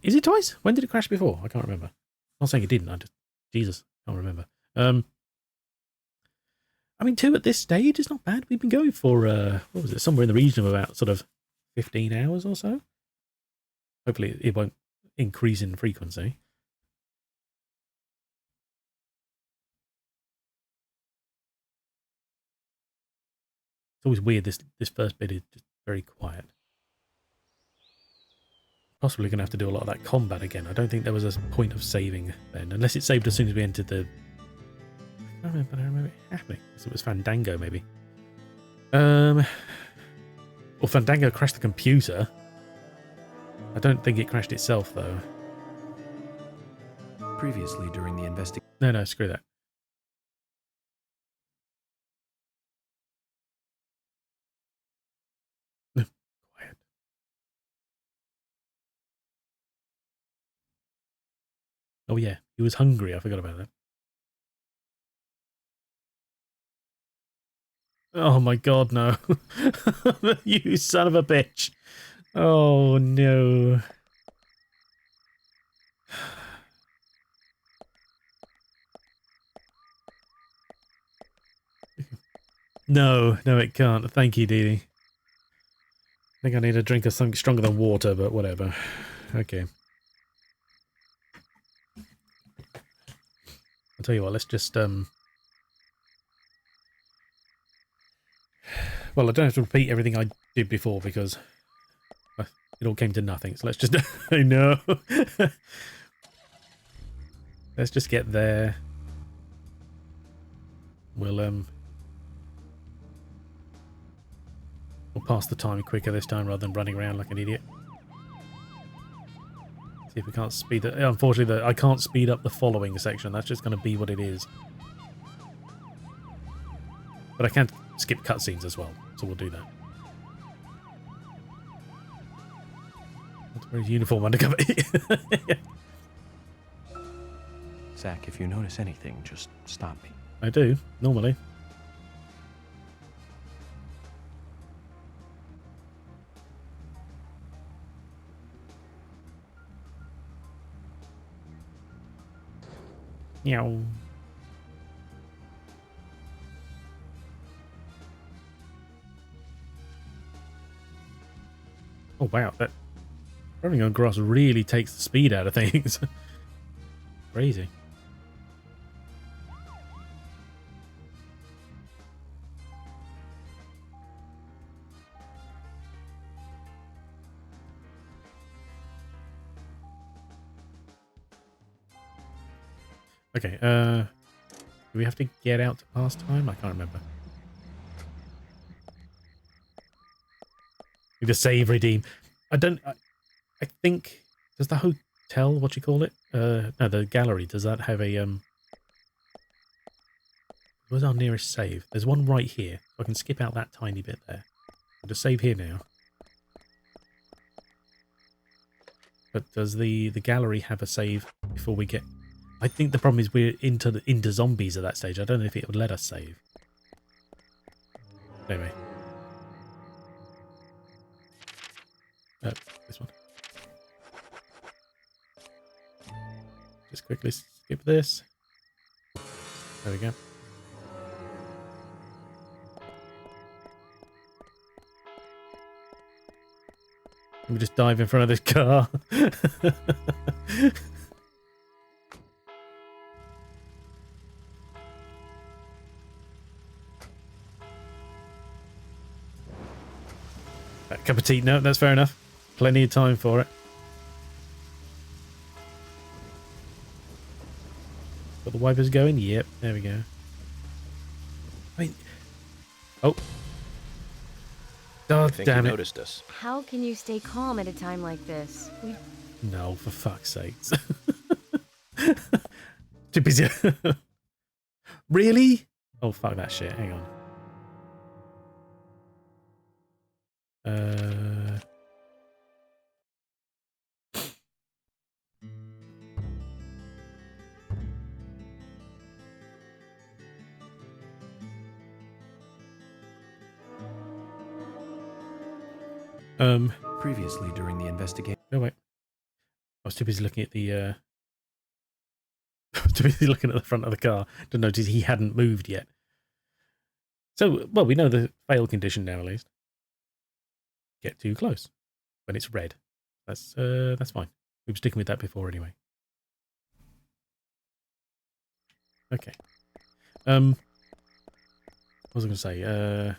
Is it twice? When did it crash before? I can't remember. I'm not saying it didn't. I just Jesus, can't remember. I mean, 2 at this stage is not bad. We've been going for, what was it, somewhere in the region of about sort of 15 hours or so. Hopefully it won't increase in frequency. It's always weird, this first bit is just very quiet. Possibly going to have to do a lot of that combat again. I don't think there was a point of saving then, unless it saved as soon as we entered the... I don't remember it happening. So it was Fandango, maybe. Or Fandango crashed the computer. I don't think it crashed itself, though. Previously, during the investigation. No, screw that. Quiet. Oh yeah, he was hungry. I forgot about that. Oh my god, no. You son of a bitch. Oh no. No, it can't. Thank you, Dee Dee. I think I need a drink of something stronger than water, but whatever. Okay. I'll tell you what, let's just, well, I don't have to repeat everything I did before because it all came to nothing. So let's just, I know. Let's just get there. We'll pass the time quicker this time rather than running around like an idiot. See if we can't speed it. Unfortunately, I can't speed up the following section. That's just going to be what it is. But I can skip cutscenes as well, so we'll do that. That's a very uniform undercover. Zach, if you notice anything, just stop me. I do, normally. Meow. Oh wow, that running on grass really takes the speed out of things. Crazy. Okay, do we have to get out to pass time? I can't remember. Need to save, redeem. I think, does the hotel, what you call it? No, the gallery, does that have a, where's our nearest save? There's one right here. So I can skip out that tiny bit there. I'll just save here now. But does the gallery have a save before we get... I think the problem is we're into zombies at that stage. I don't know if it would let us save. Anyway. This one. Just quickly skip this. There we go. Let me just dive in front of this car. That cup of tea, no, that's fair enough. Plenty of time for it. Got the wipers going? Yep, there we go. I mean, oh. Oh, I think damn you it. noticed us. How can you stay calm at a time like this? No, for fuck's sakes. Too busy. Really? Oh, fuck that shit. Hang on. Previously, during the investigation. Oh wait, I was too busy looking at the too busy looking at the front of the car to notice he hadn't moved yet. So, well, we know the fail condition now, at least. Get too close when it's red. That's fine. We were sticking with that before anyway. Okay. What was I going to say?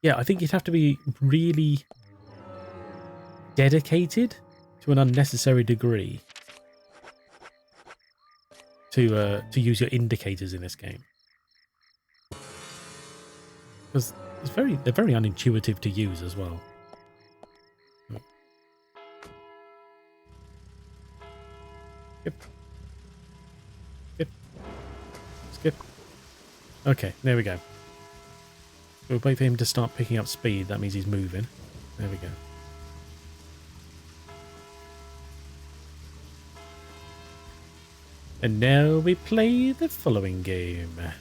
Yeah, I think you'd have to be really dedicated to an unnecessary degree to use your indicators in this game, because they're very unintuitive to use as well. Skip. Skip. Skip. Okay, there we go. We'll wait for him to start picking up speed. That means he's moving. There we go. And now we play the following game. Let's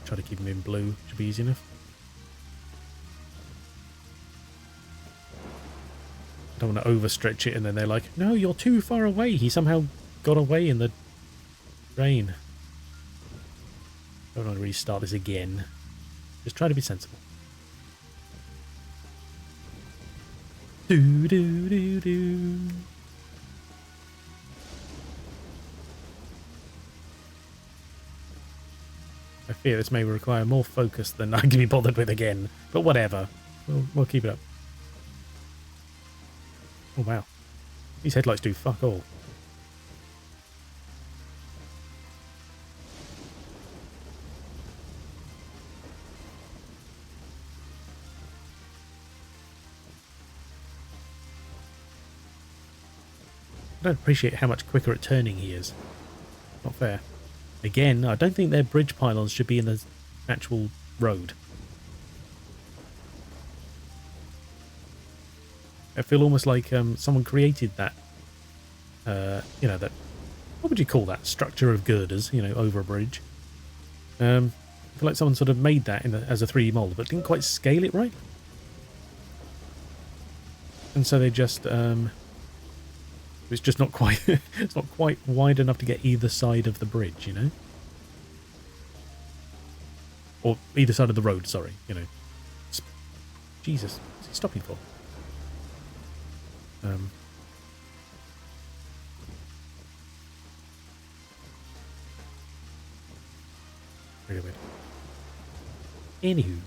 try to keep him in blue. Should be easy enough. I don't want to overstretch it and then they're like, no, you're too far away. He somehow got away in the rain. Don't want to restart this again. Just try to be sensible. Do do do do. I fear this may require more focus than I can be bothered with again, but whatever. We'll keep it up. Oh wow, these headlights do fuck all. I don't appreciate how much quicker at turning he is. Not fair. Again, I don't think their bridge pylons should be in the actual road. I feel almost like someone created that, you know, that, what would you call that? Structure of girders, you know, over a bridge. I feel like someone sort of made that as a 3D mold, but didn't quite scale it right. And so they just, it's just not quite, it's not quite wide enough to get either side of the bridge, you know? Or either side of the road, sorry, you know. Jesus, what's he stopping for? Really weird. Anywho.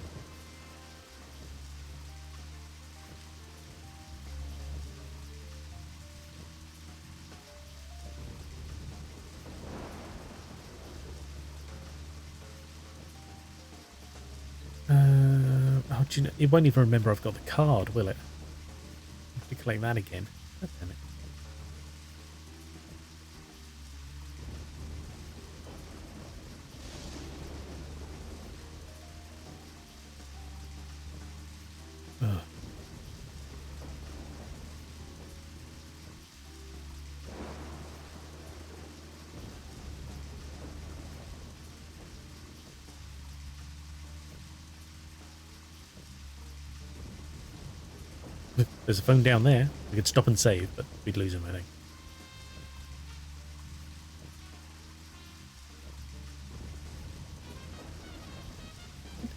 Oh, do you know, it won't even remember I've got the card, will it? I have to claim that again. God damn it. Ugh. There's a phone down there. We could stop and save, but we'd lose him, I think.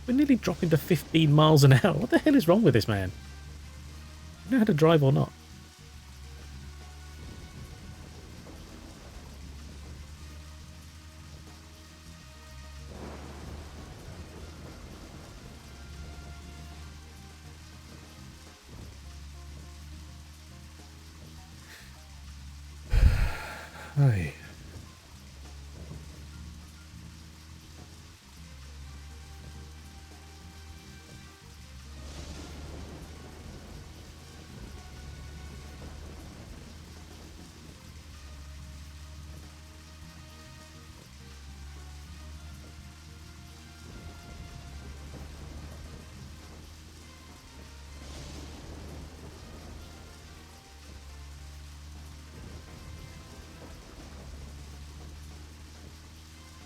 We're nearly dropping to 15 miles an hour. What the hell is wrong with this man? Do you know how to drive or not? Hey.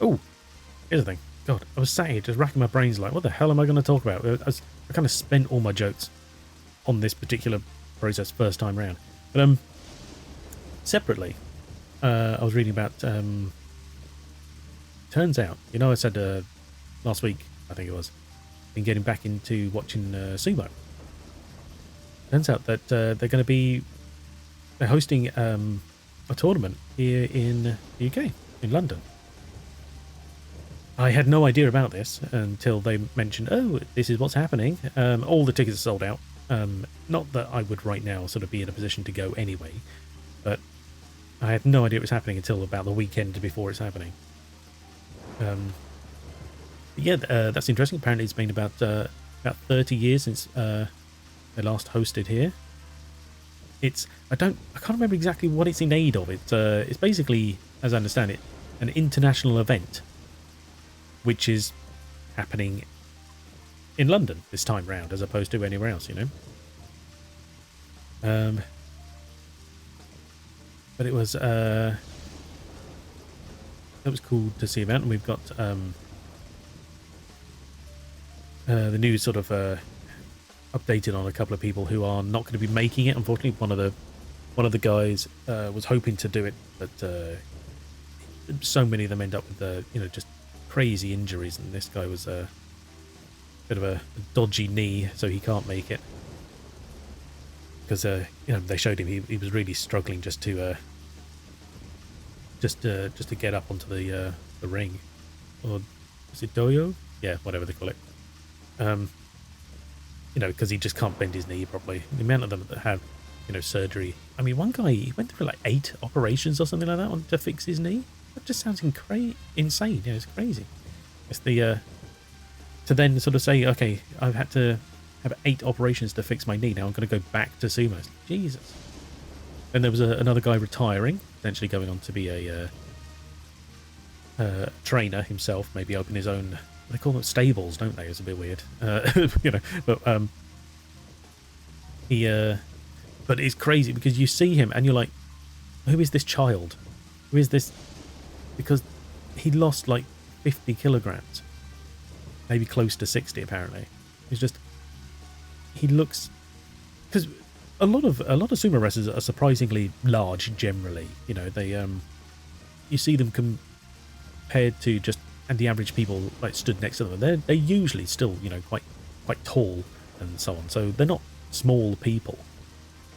Oh, here's the thing. God, I was sat here just racking my brains like, what the hell am I going to talk about? I kind of spent all my jokes on this particular process first time round. But separately, I was reading about. Turns out, you know, I said last week, I think it was, been getting back into watching sumo. Turns out that they're hosting a tournament here in the UK, in London. I had no idea about this until they mentioned, oh, this is what's happening. All the tickets are sold out. Not that I would right now sort of be in a position to go anyway, but I had no idea it was happening until about the weekend before it's happening. Yeah, that's interesting. Apparently it's been about 30 years since they last hosted here. I can't remember exactly what it's in aid of. It's basically, as I understand it, an international event which is happening in London this time round as opposed to anywhere else, you know. But it was cool to see about, and we've got the news sort of updated on a couple of people who are not going to be making it. Unfortunately, one of the guys was hoping to do it, but so many of them end up with just crazy injuries, and this guy was a bit of a dodgy knee, so he can't make it because they showed him he was really struggling just to get up onto the ring, or is it doyo? Yeah, whatever they call it. Because he just can't bend his knee properly. The amount of them that have surgery. I mean, one guy, he went through like 8 operations or something like that to fix his knee. That just sounds insane. Yeah, it's crazy. It's the to then sort of say, okay, I've had to have 8 operations to fix my knee. Now I'm going to go back to sumo. Jesus. Then there was another guy retiring, potentially going on to be a trainer himself, maybe open his own. They call them stables, don't they? It's a bit weird, but but it's crazy because you see him and you're like, who is this child? Who is this? Because he lost like 50 kilograms, maybe close to 60 apparently. He looks, because a lot of sumo wrestlers are surprisingly large generally. They you see them compared to just and the average people like stood next to them. They're usually still quite tall and so on. So they're not small people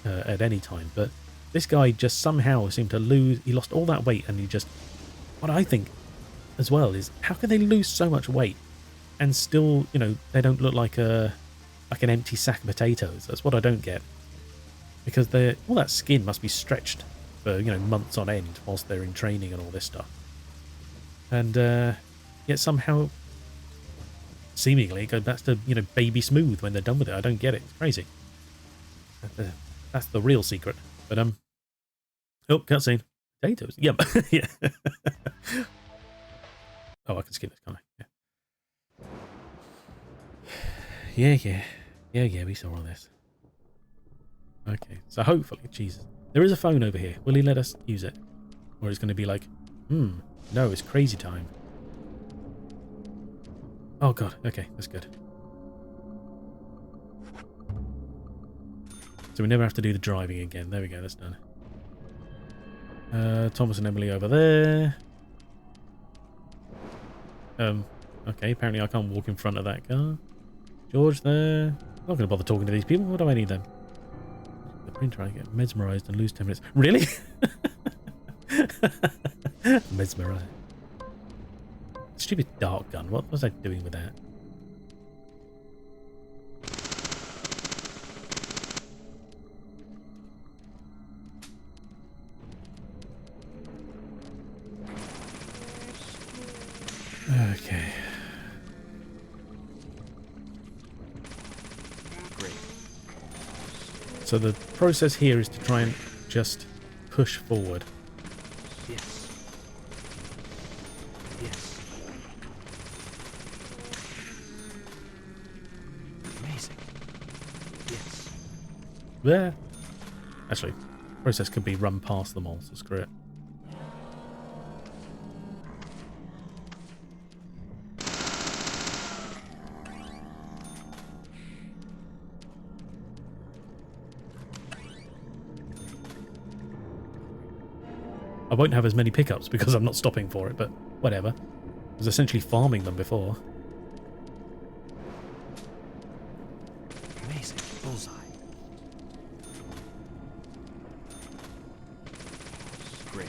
at any time. But this guy just somehow seemed to lose. He lost all that weight, and he just. What I think as well is, how can they lose so much weight and still they don't look like an empty sack of potatoes? That's what I don't get. Because all that skin must be stretched for months on end whilst they're in training and all this stuff. And yet somehow, seemingly, it goes back to baby smooth when they're done with it. I don't get it. It's crazy. That's the real secret. But oh, cutscene. Potatoes. Yep. Yeah. Oh, I can skip this, can't I? Yeah. We saw all this. Okay, so hopefully, Jesus, there is a phone over here. Will he let us use it, or it's going to be like, no, it's crazy time. Oh god, okay, that's good. So we never have to do the driving again. There we go, that's done. Thomas and Emily over there. Okay, apparently I can't walk in front of that car. George there. I'm not going to bother talking to these people. What do I need them? The printer, I get mesmerized and lose 10 minutes. Really? Mesmerized. Stupid dart gun. What was I doing with that? Okay. Great. So the process here is to try and just push forward. Yes. Yes. Amazing. Yes. There. Actually, process could be run past them all, so screw it. I won't have as many pickups because I'm not stopping for it, but whatever. I was essentially farming them before. Amazing. Bullseye. Great.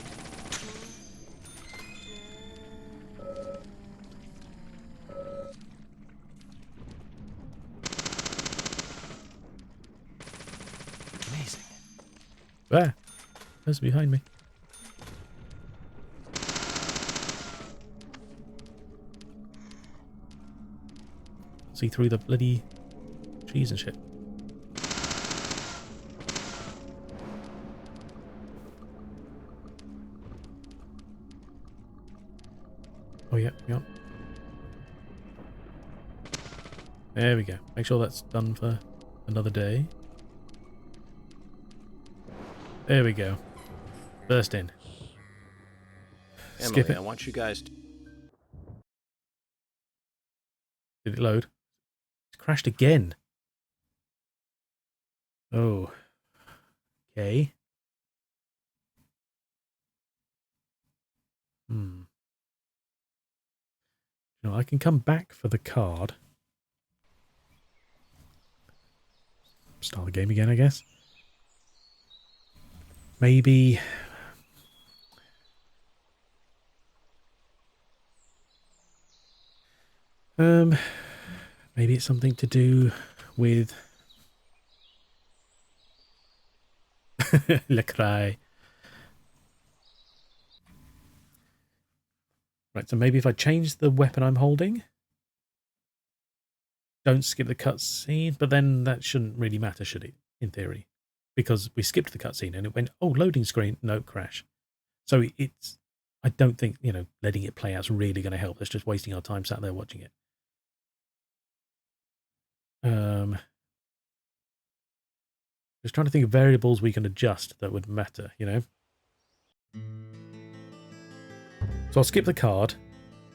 Amazing. Ah! There's behind me. See through the bloody trees and shit. Oh yeah, yeah. There we go. Make sure that's done for another day. There we go. Burst in. Emily, Skip it. I want you guys to... Did it load? It's crashed again. Oh. Okay. Hmm. No, I can come back for the card. Start the game again, I guess. Maybe... Maybe it's something to do with... Le cry. Right, so maybe if I change the weapon I'm holding... Don't skip the cutscene, but then that shouldn't really matter, should it? In theory. Because we skipped the cutscene and it went, oh, loading screen, no, crash. So it's... I don't think, you know, letting it play out's really going to help. It's just wasting our time sat there watching it. Just trying to think of variables we can adjust that would matter, you know? So I'll skip the card.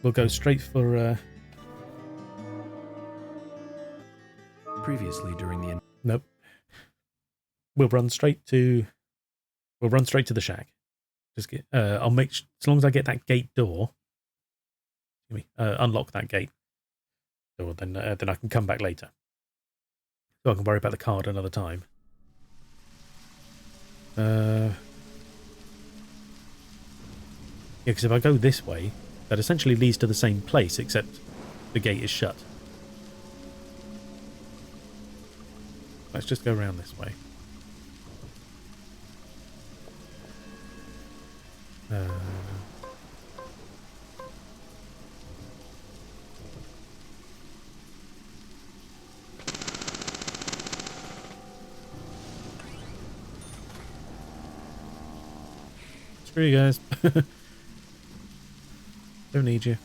We'll go straight for... Previously during the... Nope. We'll run straight to the shack. Just get... I'll make... as long as I get that gate door... unlock that gate door, then I can come back later. So I can worry about the card another time. Yeah, because if I go this way, that essentially leads to the same place, except the gate is shut. Let's just go around this way. Screw you guys. Don't need you.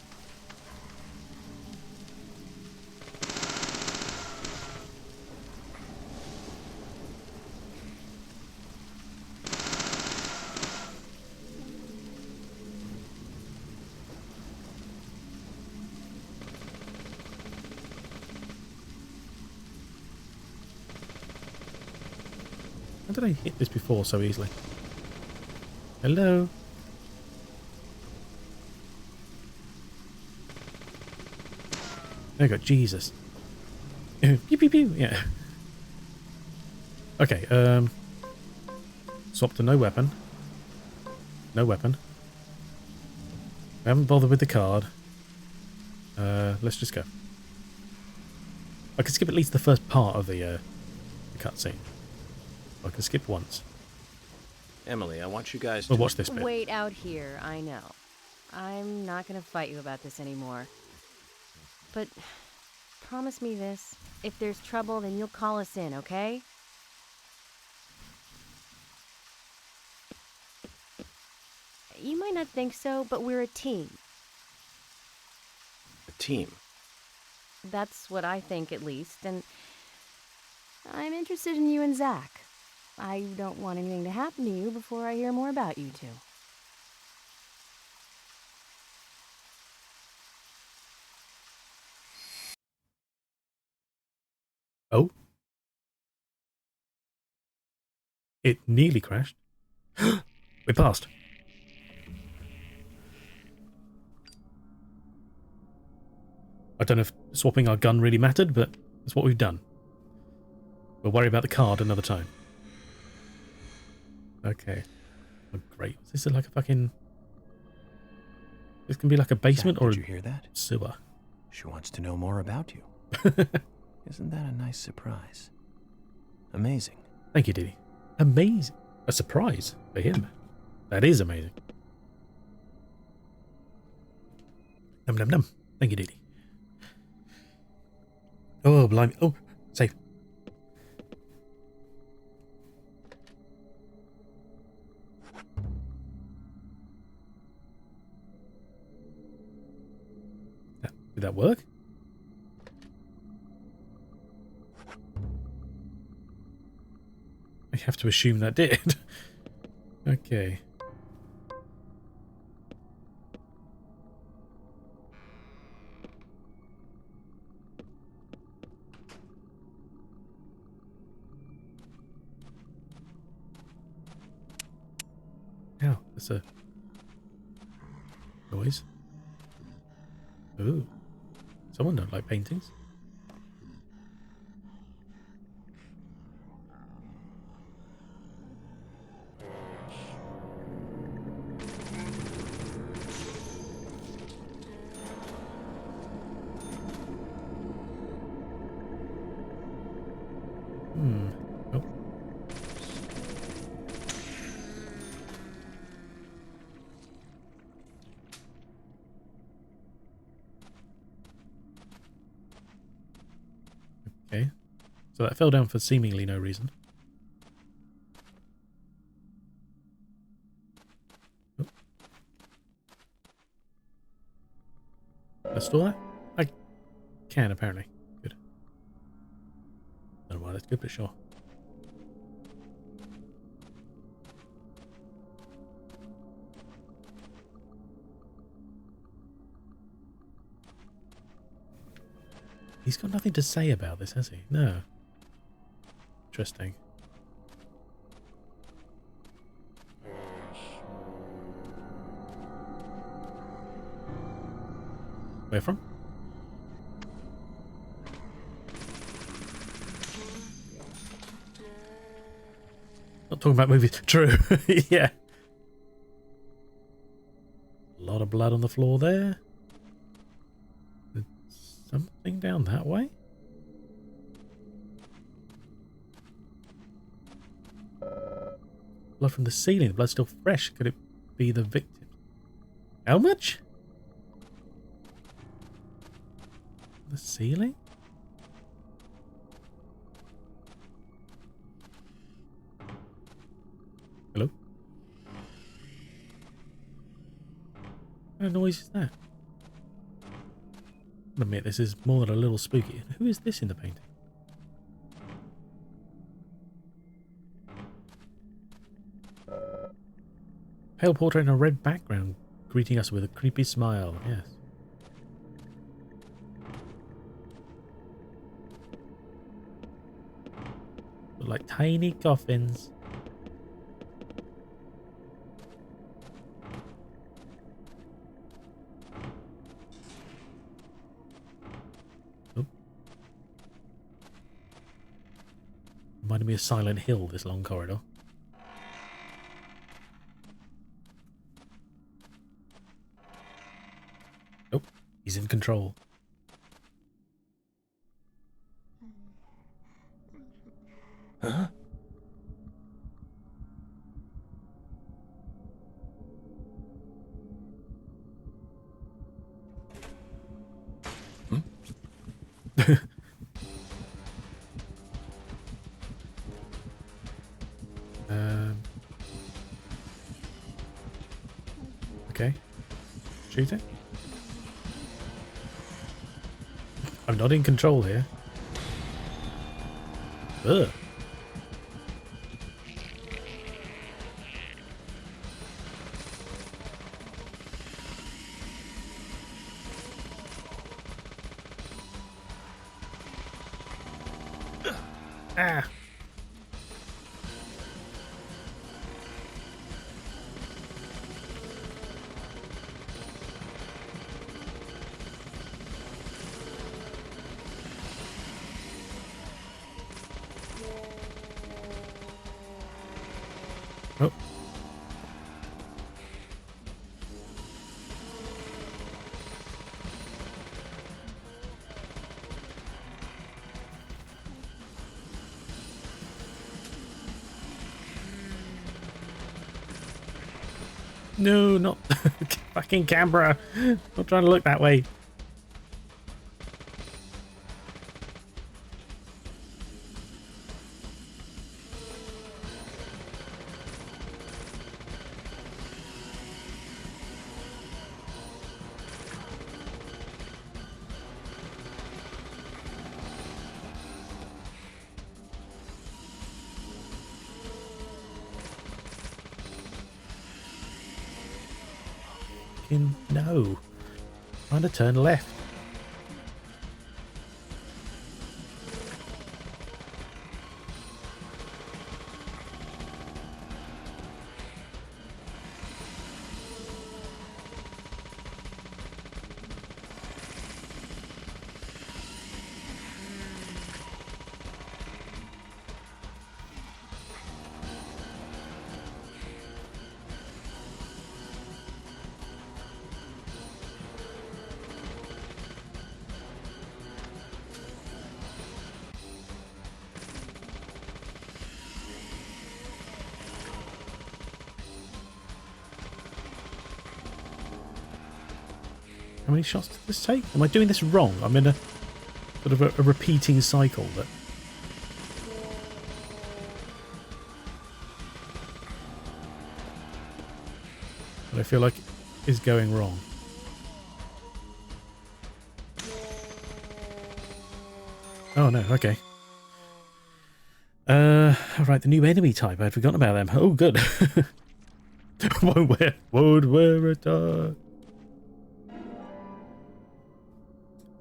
How did I hit this before so easily? Hello? There we go, Jesus. Pew pew pew, yeah. Okay, swap to no weapon. No weapon. I haven't bothered with the card. Let's just go. I can skip at least the first part of the cutscene. I can skip once. Emily, I want you guys to... We'll watch this bit. Wait out here, I know. I'm not gonna fight you about this anymore. But promise me this. If there's trouble, then you'll call us in, okay? You might not think so, but we're a team. A team? That's what I think, at least, and I'm interested in you and Zach. I don't want anything to happen to you before I hear more about you two. Oh? It nearly crashed. We passed. I don't know if swapping our gun really mattered, but that's what we've done. We'll worry about the card another time. Okay. Oh, great. Is this like a fucking... This can be like a basement Zach, or did a you hear that? sewer. She wants to know more about you. Isn't that a nice surprise? Amazing. Thank you, Diddy. Amazing. A surprise for him. That is amazing. Num num num. Thank you, Diddy. Oh, blimey. Oh, safe. Did that work? I have to assume that did. Okay. Ow, that's a noise. Ooh. Someone don't like paintings. Oh. Okay. So that fell down for seemingly no reason. Oh. Can I store that? I can, apparently. Good. Don't know why that's good, but sure. He's got nothing to say about this, has he? No. Interesting. Where from? Not talking about movies. True. Yeah. A lot of blood on the floor there. Something down that way? Blood from the ceiling. The blood's still fresh. Could it be the victim? How much? The ceiling? Hello? What kind of noise is that? I admit this is more than a little spooky. Who is this in the painting? Pale portrait in a red background, greeting us with a creepy smile. Yes. Look like tiny coffins. Reminded me of Silent Hill, this long corridor. Oh, he's in control. Huh? Okay. Shoot it. I'm not in control here. Ugh. Ah. No, not fucking camera. Not trying to look that way. No. Trying to turn left. How many shots does this take? Am I doing this wrong? I'm in a sort of a repeating cycle that... I feel like is going wrong. Oh no, okay. Right, the new enemy type. I'd forgotten about them. Oh, good. won't wear a tie.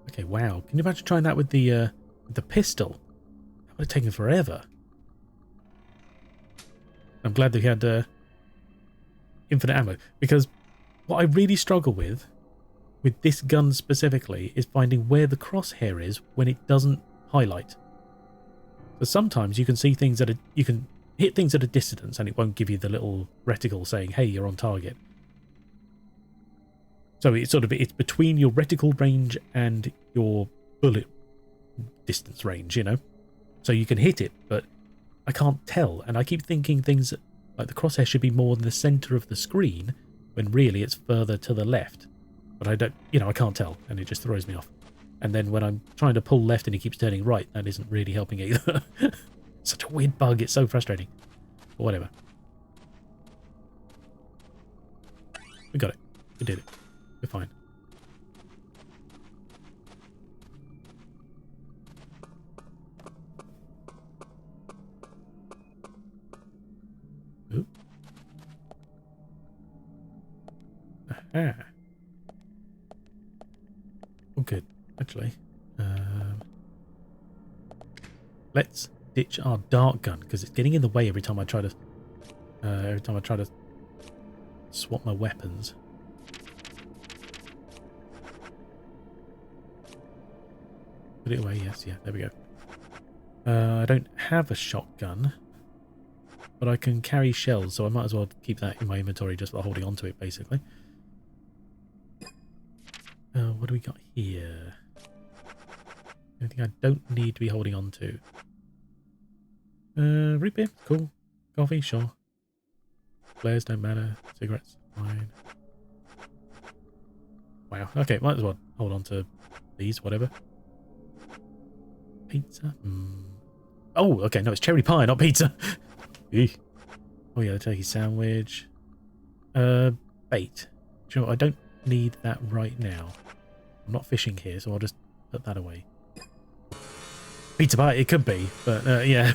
Okay, wow. Can you imagine trying that with the pistol? That would have taken forever. I'm glad that he had infinite ammo, because what I really struggle with this gun specifically is finding where the crosshair is when it doesn't highlight. So sometimes you can see things you can hit things at a distance and it won't give you the little reticle saying, hey, you're on target. So it's between your reticle range and your bullet distance range, you know? So you can hit it, but I can't tell. And I keep thinking things like the crosshair should be more in the center of the screen when really it's further to the left. But I don't, I can't tell, and it just throws me off. And then when I'm trying to pull left and he keeps turning right, that isn't really helping either. Such a weird bug, it's so frustrating. But whatever. We got it. We did it. We're fine. Ooh. Aha. Oh, good. Actually, let's ditch our dart gun because it's getting in the way every time I try to swap my weapons. Put it away. Yes, yeah. There we go. I don't have a shotgun, but I can carry shells, so I might as well keep that in my inventory just by holding on to it, basically. What do we got here? Anything I don't need to be holding on to? Root beer, cool. Coffee, sure. Flares don't matter. Cigarettes, fine. Wow, okay, might as well hold on to these, whatever. Pizza? Oh, okay, no, it's cherry pie, not pizza. Eek. Oh yeah, the turkey sandwich. Bait. Do you know what? I don't need that right now. I'm not fishing here, so I'll just put that away. Pizza pie, it could be, but yeah.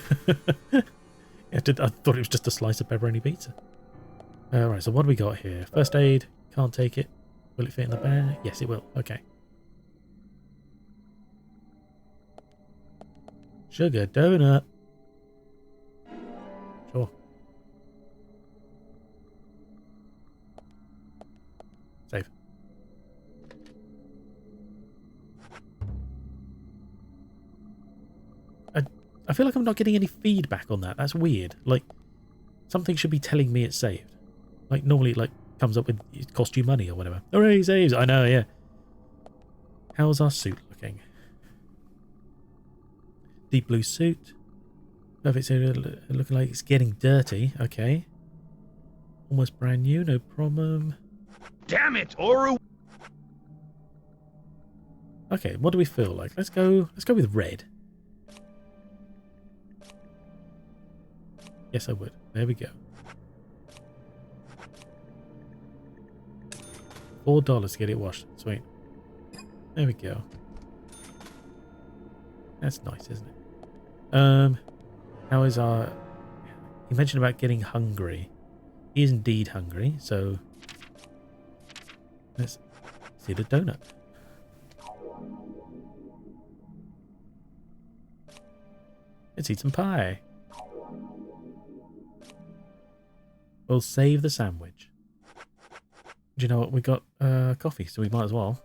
I thought it was just a slice of pepperoni pizza. Right, so what do we got here? First aid, can't take it. Will it fit in the bag? Yes, it will. Okay. Sugar donut. Sure. Save. I feel like I'm not getting any feedback on that. That's weird. Like, something should be telling me it's saved. Like, normally it, like, comes up with, it cost you money or whatever. Hooray, saves! I know, yeah. How's our suit looking? Deep blue suit. Perfect suit, looking like it's getting dirty. Okay. Almost brand new, no problem. Damn it, Oru! Okay, what do we feel like? Let's go with red. Yes, I would. There we go. $4 to get it washed. Sweet. There we go. That's nice, isn't it? How is our... You mentioned about getting hungry. He is indeed hungry, so... Let's see the donut. Let's eat some pie. We'll save the sandwich. Do you know what? We got coffee, so we might as well.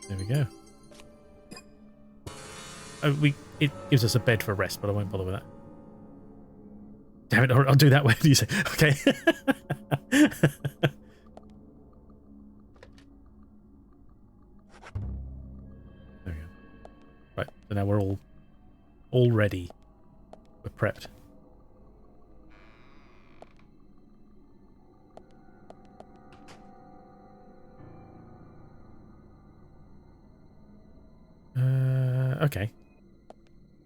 There we go. It gives us a bed for rest, but I won't bother with that. Damn it, I'll do that way. You say, okay. There we go. Right, so now we're all ready. We're prepped. Okay.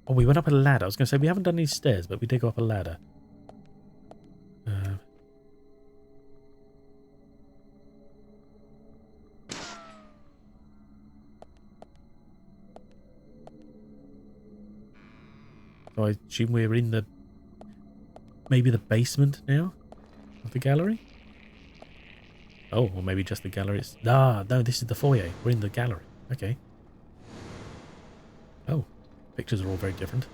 Oh, we went up a ladder. I was going to say, we haven't done any stairs, but we did go up a ladder. So I assume we're in the... Maybe the basement now? Of the gallery? Oh, or maybe just the gallery. No, this is the foyer. We're in the gallery. Okay. Oh, pictures are all very different.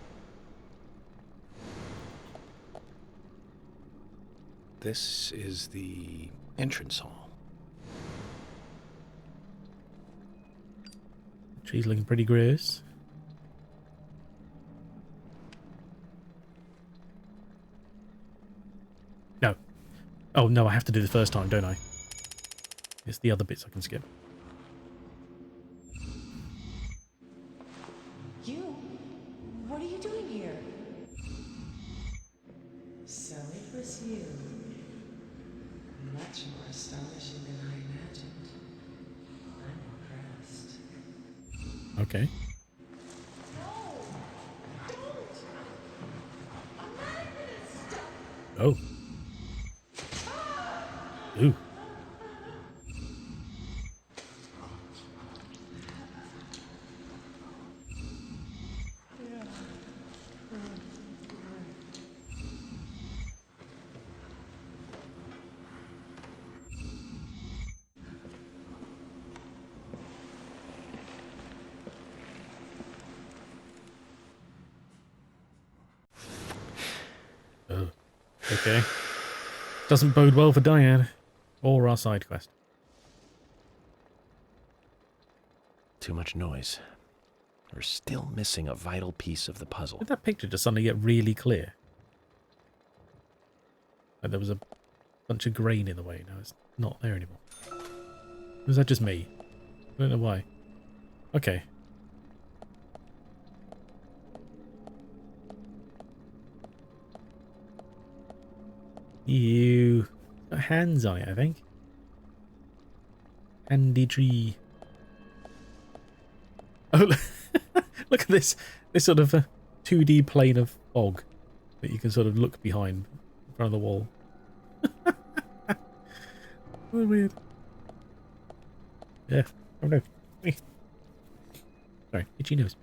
This is the entrance hall. Tree's looking pretty gross. No. Oh, no, I have to do the first time, don't I? It's the other bits I can skip. What are you doing here? So it was you. Much more astonishing than I imagined. I'm impressed. Okay. No! Don't! I'm not gonna stop! Oh. Ooh. Oh. Okay. Doesn't bode well for Diane. Or our side quest. Too much noise. We're still missing a vital piece of the puzzle. Did that picture just suddenly get really clear? Like there was a bunch of grain in the way. Now it's not there anymore. Was that just me? I don't know why. Okay. Ew. Got hands on it, I think. Handy tree. Oh, look at this. This sort of 2D plane of fog that you can sort of look behind in front of the wall. Oh, weird. Yeah. Oh no. Sorry, itchy nose.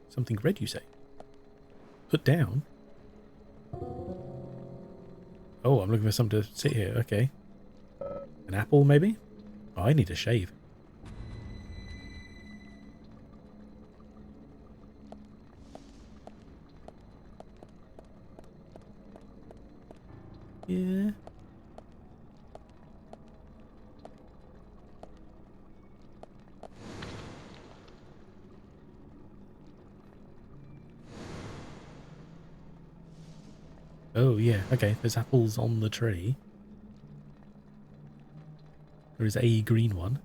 Something red, you say? Put down? Oh, I'm looking for something to sit here. Okay. An apple, maybe? Oh, I need a shave. Yeah. Oh, yeah. Okay, there's apples on the tree. There is a green one.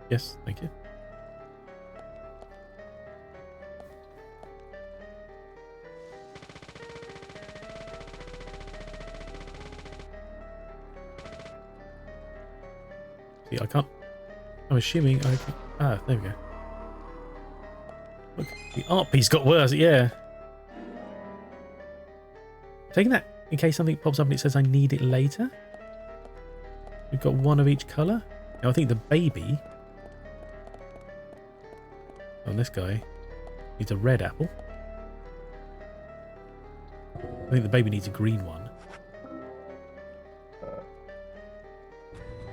Yes, thank you. See, I can't. I'm assuming I can. Ah, there we go. Look, the art piece got worse, yeah. Taking that in case something pops up and it says I need it later. We've got one of each colour. Now I think the baby on this guy needs a red apple. I think the baby needs a green one.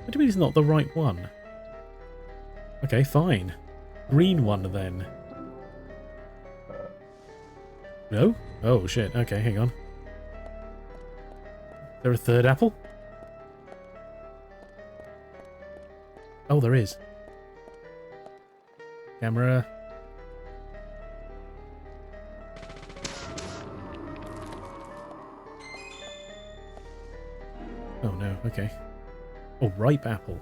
What do you mean it's not the right one? Okay, fine. Green one then. No? Oh shit, okay, hang on. Is there a third apple? Oh, there is. Camera. Oh no, okay. Oh, ripe apple.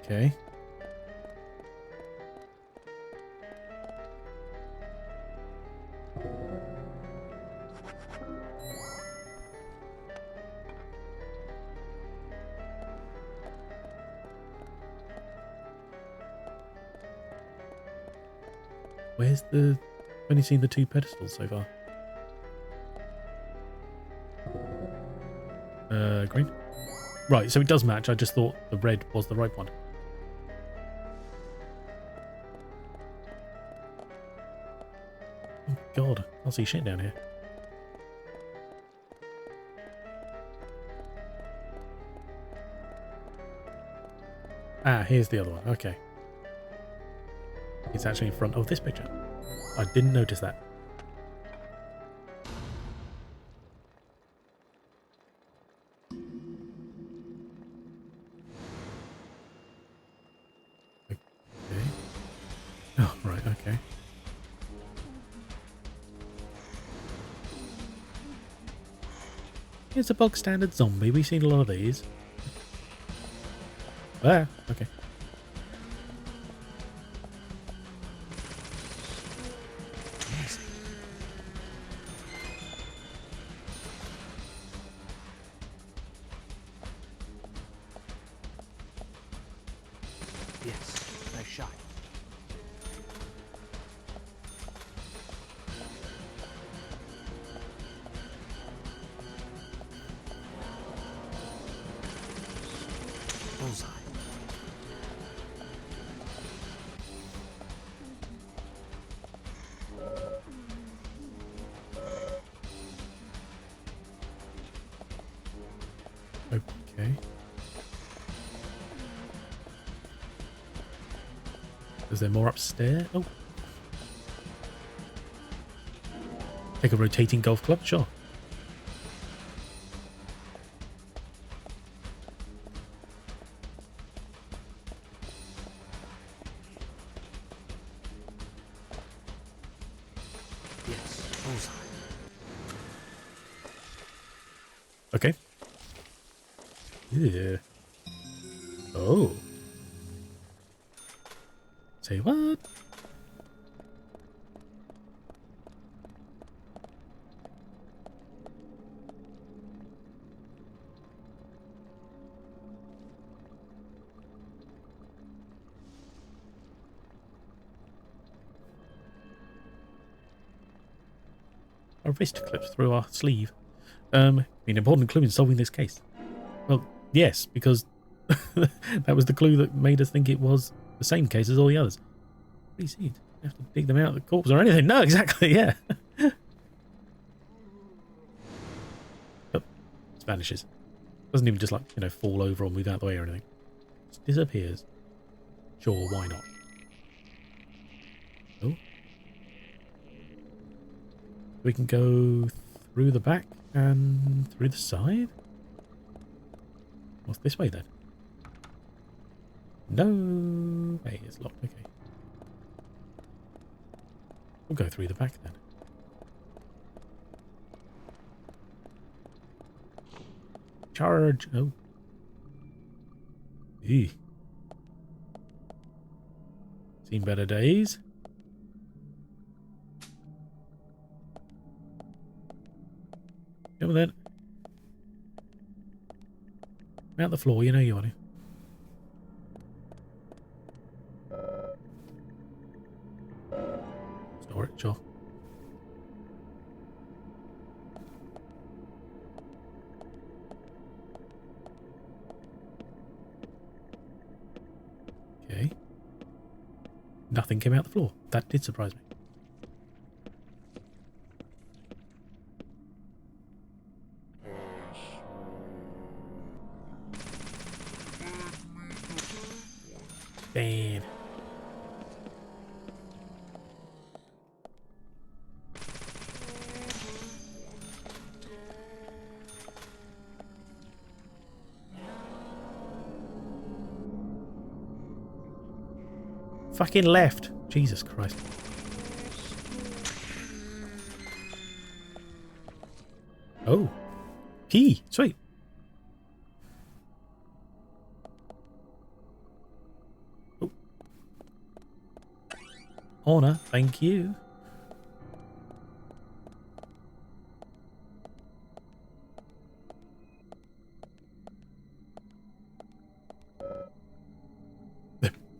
Okay. Where's the... I've only seen the two pedestals so far. Green? Right, so it does match. I just thought the red was the right one. Oh god, I'll see shit down here. Ah, here's the other one. Okay. It's actually in front of this picture. I didn't notice that. Okay. Oh, right, okay. It's a bog standard zombie. We've seen a lot of these. Ah, okay. Yes, nice shot. Bullseye. Okay. Is there more upstairs? Oh. Take a rotating golf club? Sure. Yes, bullseye. Okay. Yeah. Oh. Say what? A wrist clips through our sleeve. An important clue in solving this case. Well, yes, because that was the clue that made us think it was the same case as all the others. What do you see? You have to dig them out of the corpse or anything. No, exactly, yeah. Oh, it vanishes. Doesn't even just like, fall over or move out of the way or anything. Just disappears. Sure, why not? Oh. We can go through the back and through the side? What's this way then? No. Hey, it's locked. Okay. We'll go through the back then. Charge. Oh. Eee. Seen better days. Come on then. Out the floor, you know you want to. Store it, sure. Okay. Nothing came out the floor. That did surprise me. Damn. Fucking left. Jesus Christ. Oh. Key. Sweet. Oh. Honor. Thank you.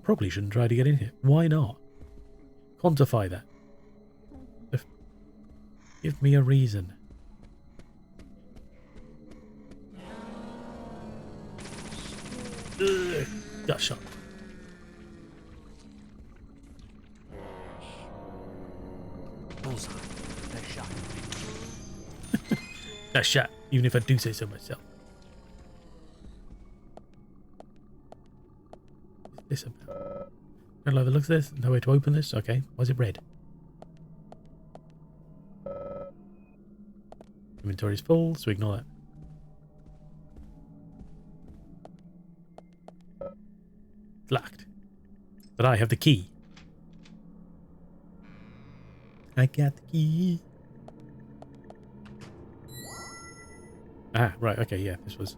Probably shouldn't try to get in here. Why not? Quantify that. Give me a reason. Ugh, got shot. Bullseye. Nice shot. Nice shot, even if I do say so myself. What's this about? Don't like the look of this. No way to open this. Okay. Why is it red? Inventory's full, so ignore that. It's locked. But I have the key. I got the key. Ah, right. Okay, yeah. This was...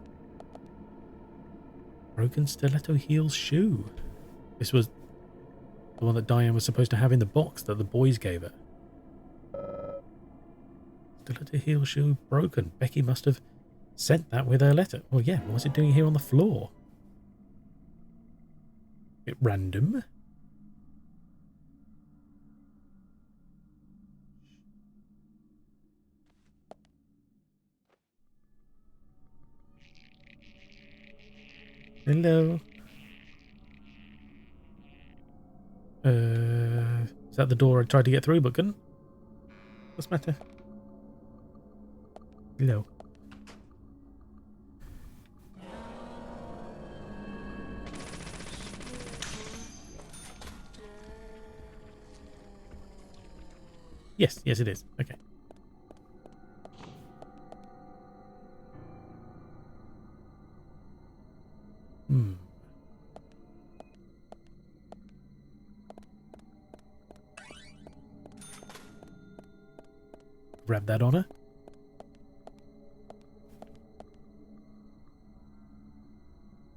Broken stiletto heel shoe. This was the one that Diane was supposed to have in the box that the boys gave her. Stiletto heel shoe broken. Becky must have sent that with her letter. Well, yeah. What's it doing here on the floor? Bit random. Hello. Is that the door I tried to get through but couldn't? What's the matter? Hello. Yes, yes it is. Okay. Hmm. Grab that on her.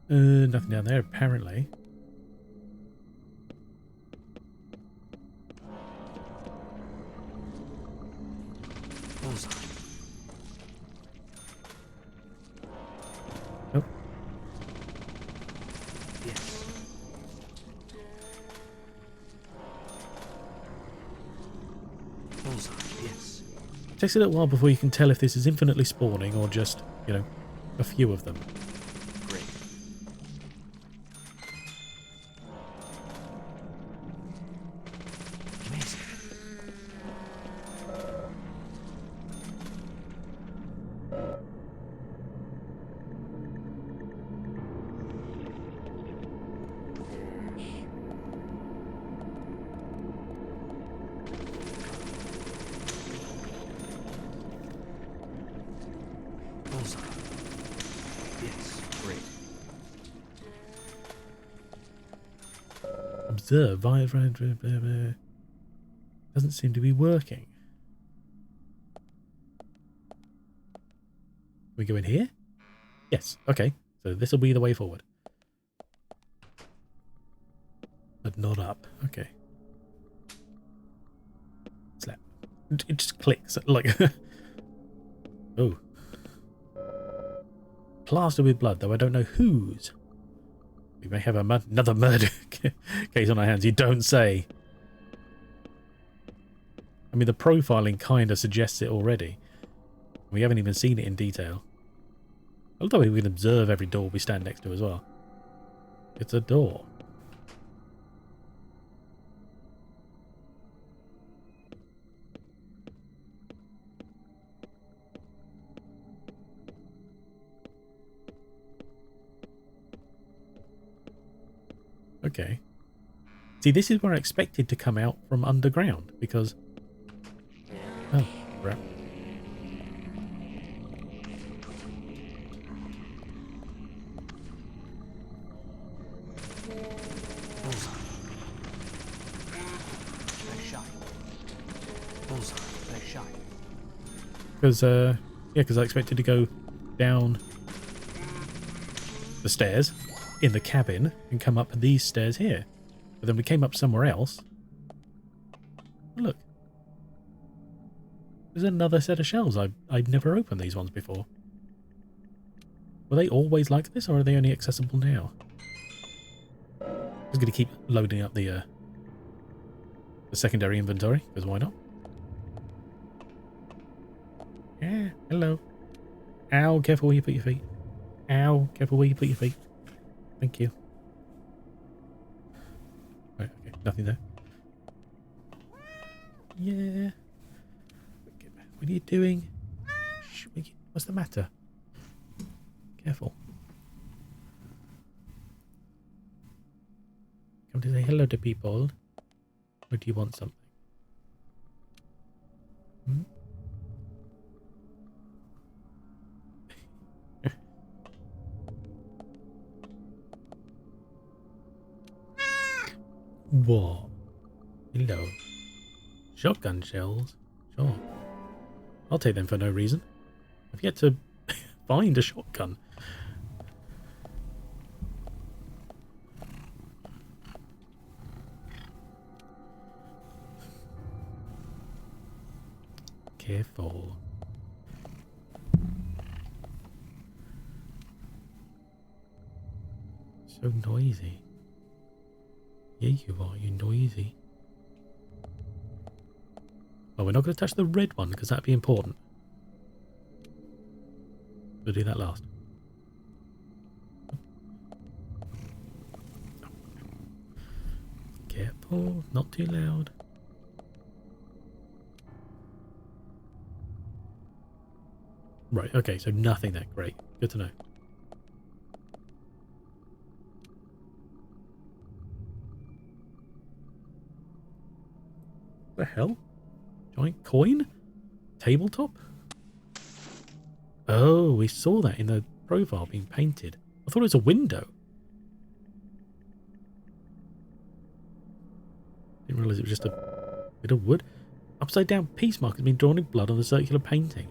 Nothing down there apparently. Bullseye. Nope. Yes. Bullseye. Yes. Takes a little while before you can tell if this is infinitely spawning or just, you know, a few of them. Great. Amazing. Bullseye. Yes. Great. Observe. Doesn't seem to be working. Can we go in here? Yes. Okay. So this will be the way forward. not up. Okay. Slap. It just clicks like. Oh. Plastered with blood, though I don't know whose. We may have another murder case on our hands. You don't say. I mean, the profiling kind of suggests it already. We haven't even seen it in detail. Although we can observe every door we stand next to as well. It's a door. Okay. See, this is where I expected to come out from underground, because... Oh, crap. Bullseye. Nice shot. Bullseye. Nice shot. Because, yeah, because I expected to go down the stairs in the cabin and come up these stairs here. But then we came up somewhere else. Look. There's another set of shelves. I'd never opened these ones before. Were they always like this, or are they only accessible now? I'm just going to keep loading up the secondary inventory, because why not? Yeah, hello. Ow, careful where you put your feet. Ow, careful where you put your feet. Thank you. Right, okay, nothing there. Yeah. What are you doing? Shh, what's the matter? Careful. Come to say hello to people. Or do you want something? Hmm? What? Hello. Shotgun shells? Sure. I'll take them for no reason. I've yet to find a shotgun. Careful. So noisy. Yeah, you are. You're noisy. Well, we're not going to touch the red one because that'd be important. We'll do that last. Careful, not too loud. Right, okay, so nothing there. Great. Good to know. The hell? Giant coin? Tabletop? Oh, we saw that in the profile being painted. I thought it was a window. Didn't realise it was just a bit of wood. Upside down peace mark has been drawn in blood on the circular painting.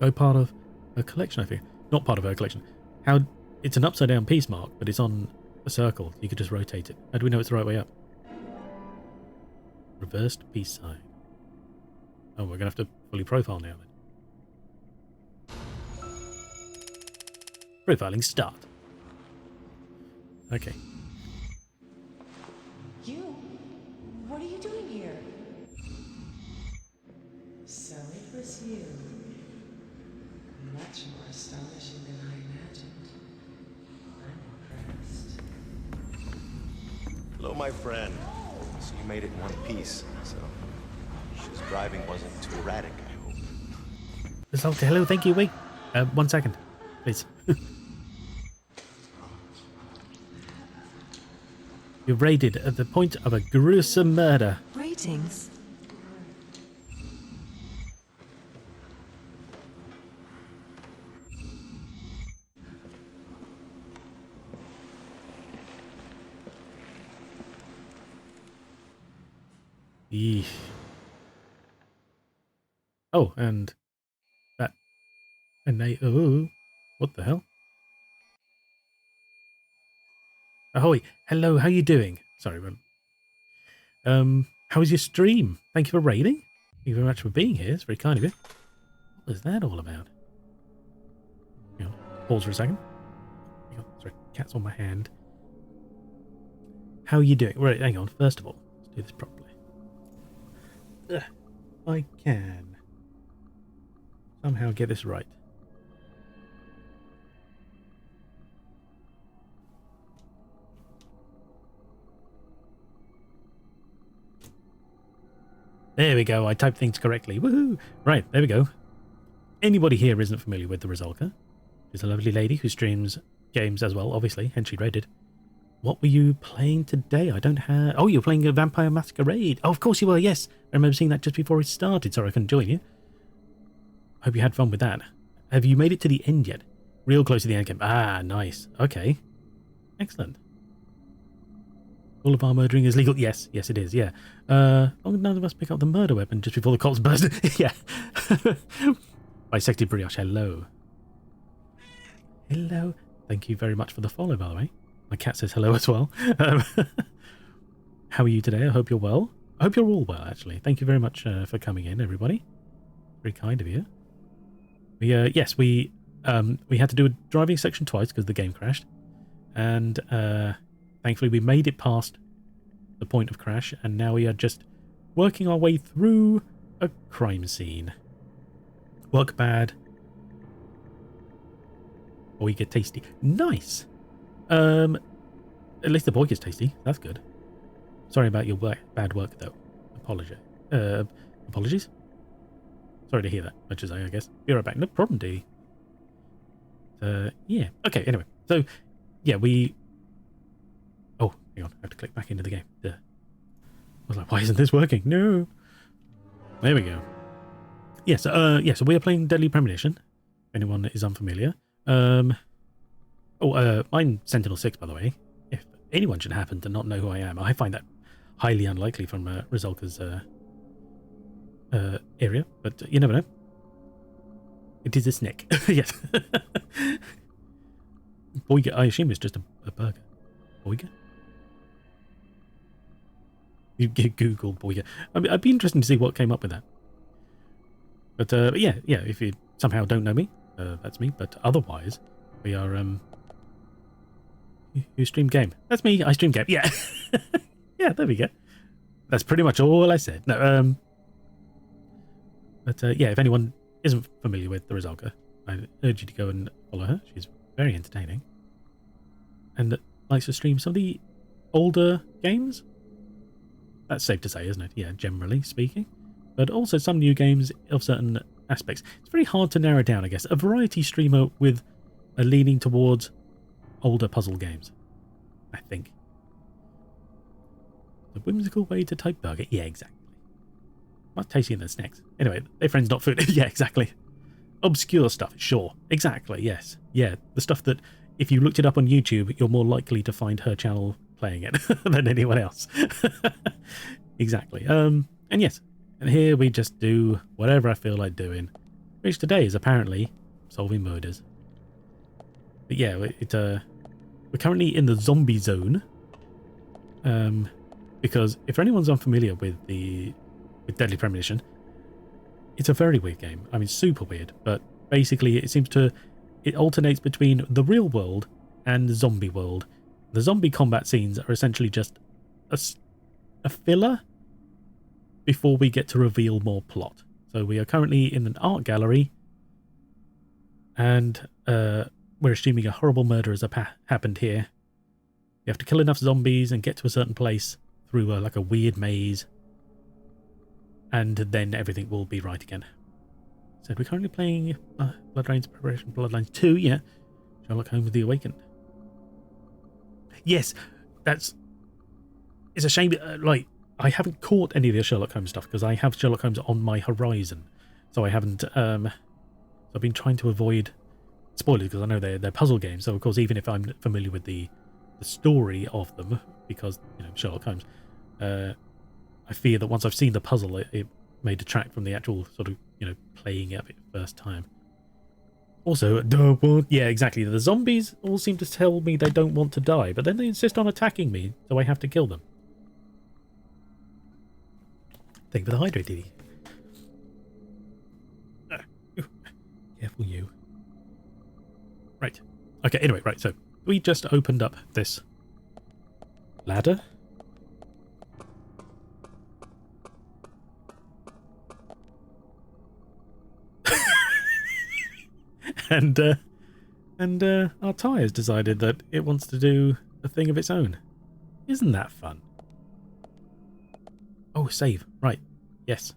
Oh, part of her collection, I think. Not part of her collection. How? It's an upside down peace mark, but it's on a circle. You could just rotate it. How do we know it's the right way up? Reversed peace sign. Oh, we're going to have to fully profile now then. Profiling start. Okay. You? What are you doing here? So it was you. Much more astonishing than I imagined. I'm impressed. Hello, my friend. So you made it in one piece. So his driving wasn't too erratic, I hope. Hello, thank you. Wait, 1 second, please. You're raided at the point of a gruesome murder. Greetings. Yeesh. Oh, and that, and they, oh, what the hell? Ahoy, hello, how you doing? Sorry, how was your stream? Thank you for raiding. Thank you very much for being here. It's very kind of you. What was that all about? Hang on. Pause for a second. Hang on. Sorry, cat's on my hand. How are you doing? Right, hang on. First of all, let's do this properly. Ugh, I can somehow get this right. There we go. I typed things correctly. Woohoo! Right, there we go. Anybody here isn't familiar with the Rizalka? She's a lovely lady who streams games as well, obviously, hence she raided. What were you playing today? I don't have... Oh, you're playing a Vampire Masquerade. Oh, of course you were, yes. I remember seeing that just before it started. Sorry, I couldn't join you. Hope you had fun with that. Have you made it to the end yet? Real close to the end game. Ah, nice. Okay. Excellent. All of our murdering is legal. Yes, yes it is, yeah. Long none of us pick up the murder weapon just before the cops burst. Yeah. Bisected Brioche, hello. Hello. Thank you very much for the follow, by the way. My cat says hello as well. How are you today? I hope you're well. I hope you're all well, actually. Thank you very much for coming in, everybody. Very kind of you. Yes, we had to do a driving section twice because the game crashed. And thankfully we made it past the point of crash, and now we are just working our way through a crime scene. Work bad. Boy get tasty. Nice! At least the boy gets tasty. That's good. Sorry about your bad work, though. Apologies? Sorry to hear that, much as I guess. Be right back. No problem, D. Yeah. Okay, anyway. So, yeah, we... Oh, hang on. I have to click back into the game. Duh. I was like, why isn't this working? No! There we go. Yes, yeah, so we are playing Deadly Premonition. If anyone is unfamiliar. I'm Sentinel 6, by the way. If anyone should happen to not know who I am, I find that highly unlikely from Rizalka's area, but you never know. It is a snake. Yes. Boiga, I assume it's just a burger. Boiga? You Google Boiga. I mean, I'd be interested to see what came up with that. But yeah, if you somehow don't know me, that's me. But otherwise, we are you stream game. That's me. I stream game. Yeah. Yeah, there we go. That's pretty much all I said. No, but yeah, if anyone isn't familiar with the Rizalka, I urge you to go and follow her. She's very entertaining and likes to stream some of the older games. That's safe to say, isn't it? Yeah, generally speaking. But also some new games of certain aspects. It's very hard to narrow down, I guess. A variety streamer with a leaning towards older puzzle games, I think. The whimsical way to type burger. Yeah, exactly. Much tastier than snacks. Anyway, their friend's not food. Yeah, exactly. Obscure stuff. Sure. Exactly, yes. Yeah, the stuff that if you looked it up on YouTube, you're more likely to find her channel playing it than anyone else. Exactly. And yes, and here we just do whatever I feel like doing, which today is apparently solving murders. But yeah, we're currently in the zombie zone. Because if anyone's unfamiliar with Deadly Premonition, it's a very weird game. I mean, super weird, but basically it alternates between the real world and the zombie world. The zombie combat scenes are essentially just a filler before we get to reveal more plot. So we are currently in an art gallery, and we're assuming a horrible murder has happened here. You have to kill enough zombies and get to a certain place through like a weird maze, and then everything will be right again. So we're currently playing Bloodlines Preparation Bloodlines 2, yeah. Sherlock Holmes The Awakened. Yes, it's a shame, like, I haven't caught any of the Sherlock Holmes stuff because I have Sherlock Holmes on my horizon. So I haven't, I've been trying to avoid spoilers because I know they're puzzle games. So of course, even if I'm familiar with the story of them, because, you know, Sherlock Holmes, I fear that once I've seen the puzzle, it may detract from the actual sort of, you know, playing of it first time. Also, yeah, exactly. The zombies all seem to tell me they don't want to die, but then they insist on attacking me, so I have to kill them. Thank you for the hydrate, Diddy. Careful you. Right. Okay, anyway, right, so we just opened up this ladder. and our tyre's decided that it wants to do a thing of its own. Isn't that fun? Oh, save. Right. Yes.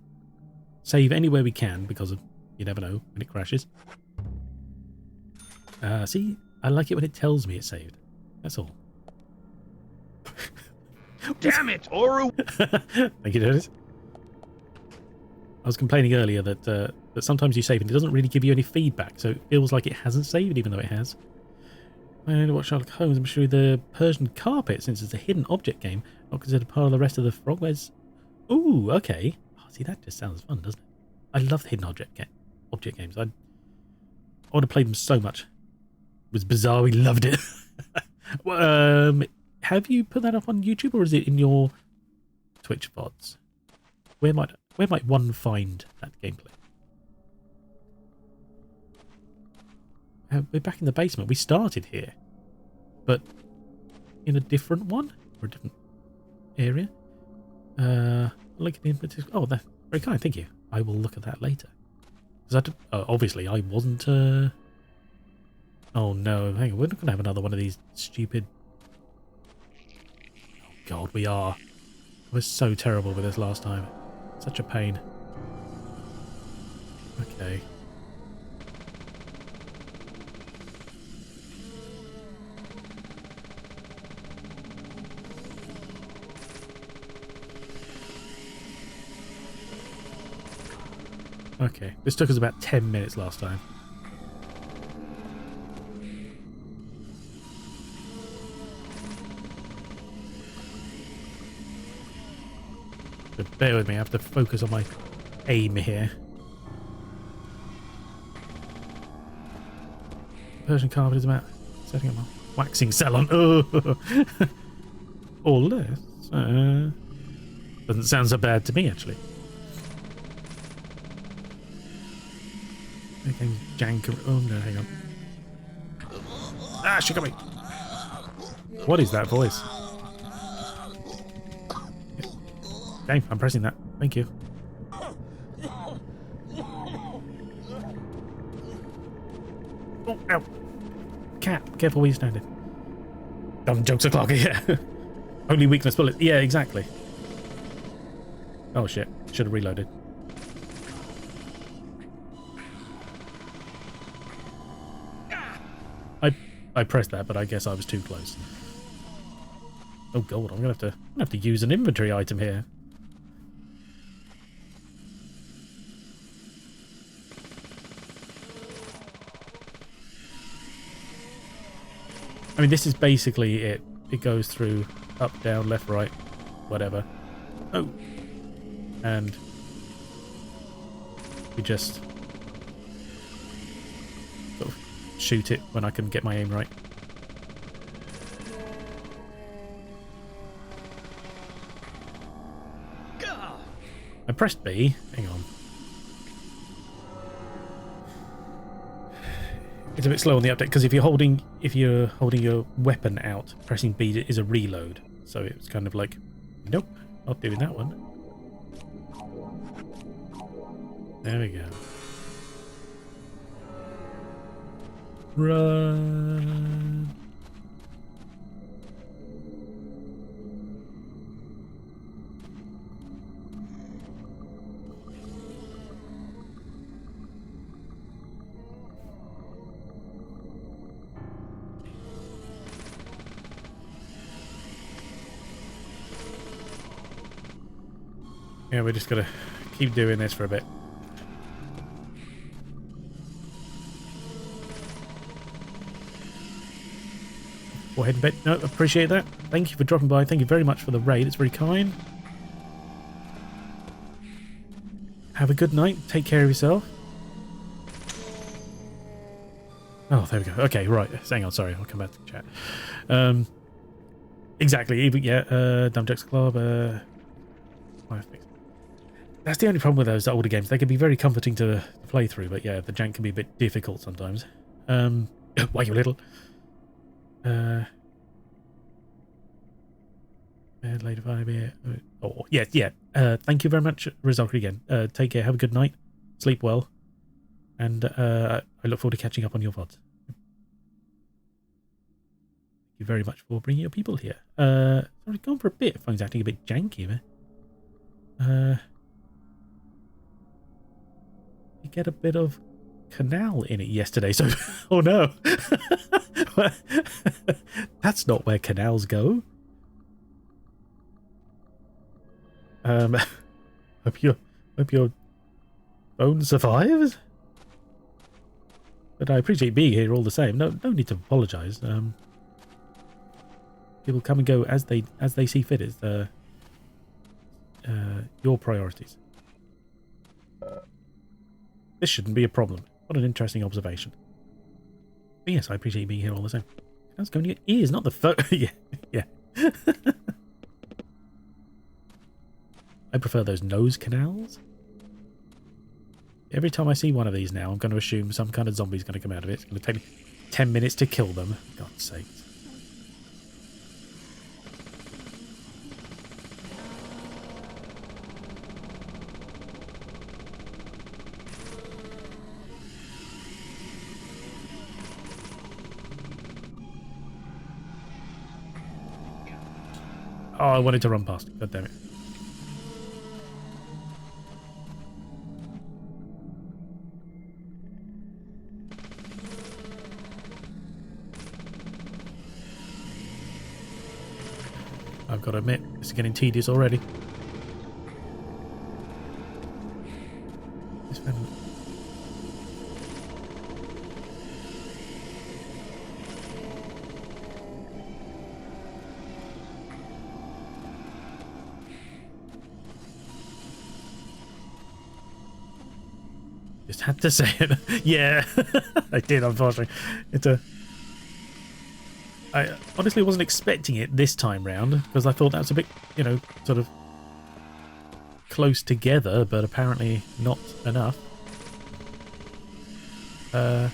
Save anywhere we can because of, you never know when it crashes. See, I like it when it tells me it's saved. That's all. Damn it, Oru! Thank you, Dennis. I was complaining earlier that that sometimes you save and it doesn't really give you any feedback, so it feels like it hasn't saved even though it has. I only watch Sherlock Holmes. I'm sure the Persian carpet, since it's a hidden object game, not considered part of the rest of the Frogwares. Ooh, okay. Oh, see, that just sounds fun, doesn't it? I love hidden object games. I want to play them so much. It was bizarre. We loved it. Have you put that up on YouTube or is it in your Twitch VODs? Where might one find that gameplay? We're back in the basement. We started here, but in a different one or a different area. Look at the input. Oh, that's very kind. Thank you. I will look at that later. Because obviously I wasn't. Oh no! Hang on. We're not going to have another one of these stupid. Oh God, we are. I was so terrible with this last time. Such a pain. Okay. Okay, this took us about 10 minutes last time. But bear with me, I have to focus on my aim here. Persian carpet is about setting up my waxing salon. Oh. All this doesn't sound so bad to me, actually. Okay, jank. Oh no, hang on. Ah, she got me. What is that voice? Okay, I'm pressing that. Thank you. Oh, ow. Cat, careful where you're standing. Dumb jokes o'clock, yeah. Only weakness bullet. Yeah, exactly. Oh shit, should have reloaded. I pressed that, but I guess I was too close. Oh god, I'm gonna have to use an inventory item here. I mean, this is basically it. It goes through up, down, left, right, whatever. Oh, and we just sort of shoot it when I can get my aim right. I pressed B. Hang on. It's a bit slow on the update because if you're holding your weapon out, pressing B is a reload. So it's kind of like, nope, not doing that one. There we go. Run. Yeah, we're just gonna keep doing this for a bit. Go ahead and bet. No, appreciate that. Thank you for dropping by. Thank you very much for the raid. It's very kind. Have a good night. Take care of yourself. Oh, there we go. Okay, right. Hang on. Sorry, I'll come back to the chat. Exactly. Yeah. Dumb Jokes Club. That's the only problem with those older games. They can be very comforting to play through, but yeah, the jank can be a bit difficult sometimes. Why you little? Later vibe here. Oh, yeah. Thank you very much, Rizalki, again. Take care. Have a good night. Sleep well. And I look forward to catching up on your VODs. Thank you very much for bringing your people here. Sorry, gone for a bit. Phone's acting a bit janky, man. You get a bit of canal in it yesterday, so oh no. That's not where canals go. Hope your phone survives. But I appreciate being here all the same. No need to apologise. People come and go as they see fit. It's your priorities. This shouldn't be a problem. What an interesting observation. But yes, I appreciate being here all the same. That's going to your ears, not the phone. yeah. I prefer those nose canals. Every time I see one of these now, I'm going to assume some kind of zombie's going to come out of it. It's going to take me 10 minutes to kill them. God's sakes. Oh, I wanted to run past it. God damn it. I've got to admit, this is getting tedious already. Just had to say it. Yeah, I did, unfortunately. I honestly wasn't expecting it this time round, because I thought that was a bit, sort of close together, but apparently not enough. I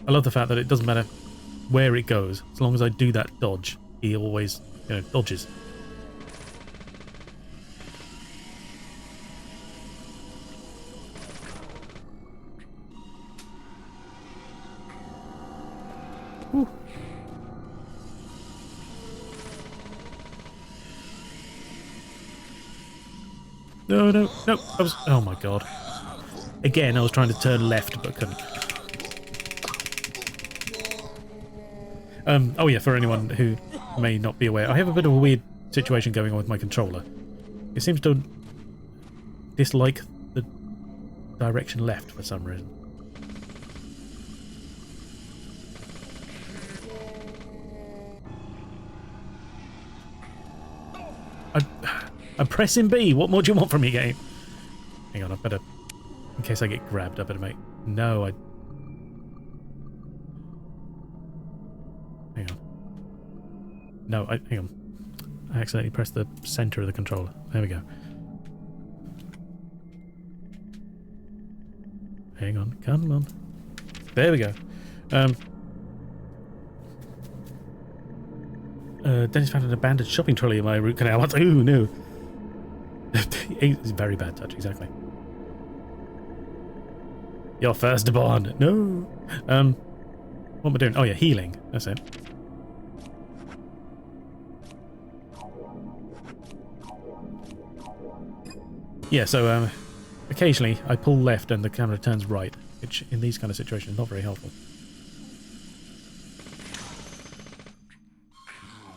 love the fact that it doesn't matter where it goes, as long as I do that dodge, he always, dodges. Whew. No. Oh my god. Again, I was trying to turn left, but couldn't. Oh yeah, for anyone who may not be aware, I have a bit of a weird situation going on with my controller. It seems to dislike the direction left for some reason. I'm pressing B. What more do you want from me, game? Hang on, I better... In case I get grabbed, I better make... No, I... Hang on. No, hang on. I accidentally pressed the center of the controller. There we go. Hang on. Come on. There we go. Dennis found an abandoned shopping trolley in my root canal. Ooh, no. It's very bad touch, exactly. Your firstborn. No. What am I doing? Oh yeah, healing. That's it. Yeah, so occasionally I pull left and the camera turns right, which in these kind of situations is not very helpful.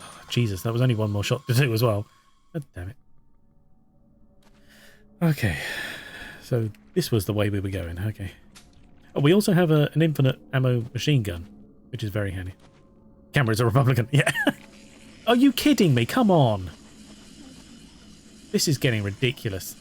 Oh, Jesus, that was only one more shot to do as well. God damn it. Okay, so this was the way we were going. Okay. Oh, we also have an infinite ammo machine gun, which is very handy. Camera's a Republican. Yeah. Are you kidding me? Come on. This is getting ridiculous.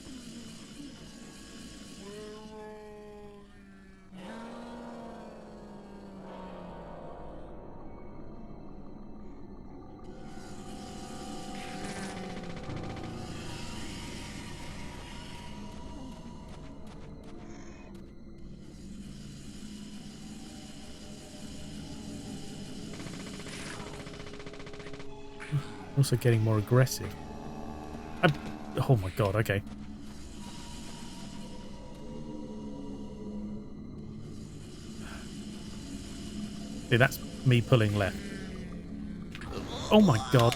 Also getting more aggressive. Oh my god, okay. See, that's me pulling left. Oh my god.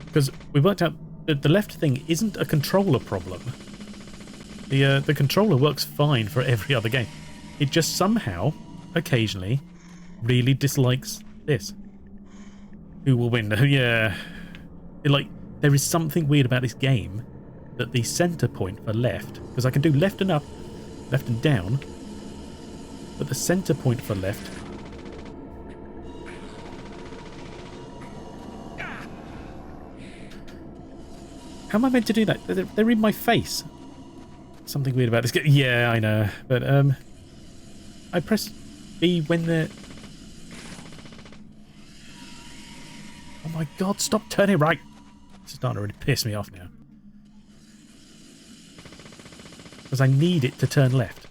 Because we worked out that the left thing isn't a controller problem. The controller works fine for every other game. It just somehow, occasionally, really dislikes this. Who will win? Yeah. There is something weird about this game that the center point for left, because I can do left and up, left and down, but the center point for left how am I meant to do that? They're in my face. Something weird about this game. Yeah, I know. But, I press B when they're... Oh my god, stop turning right! It's starting to really piss me off now. Because I need it to turn left.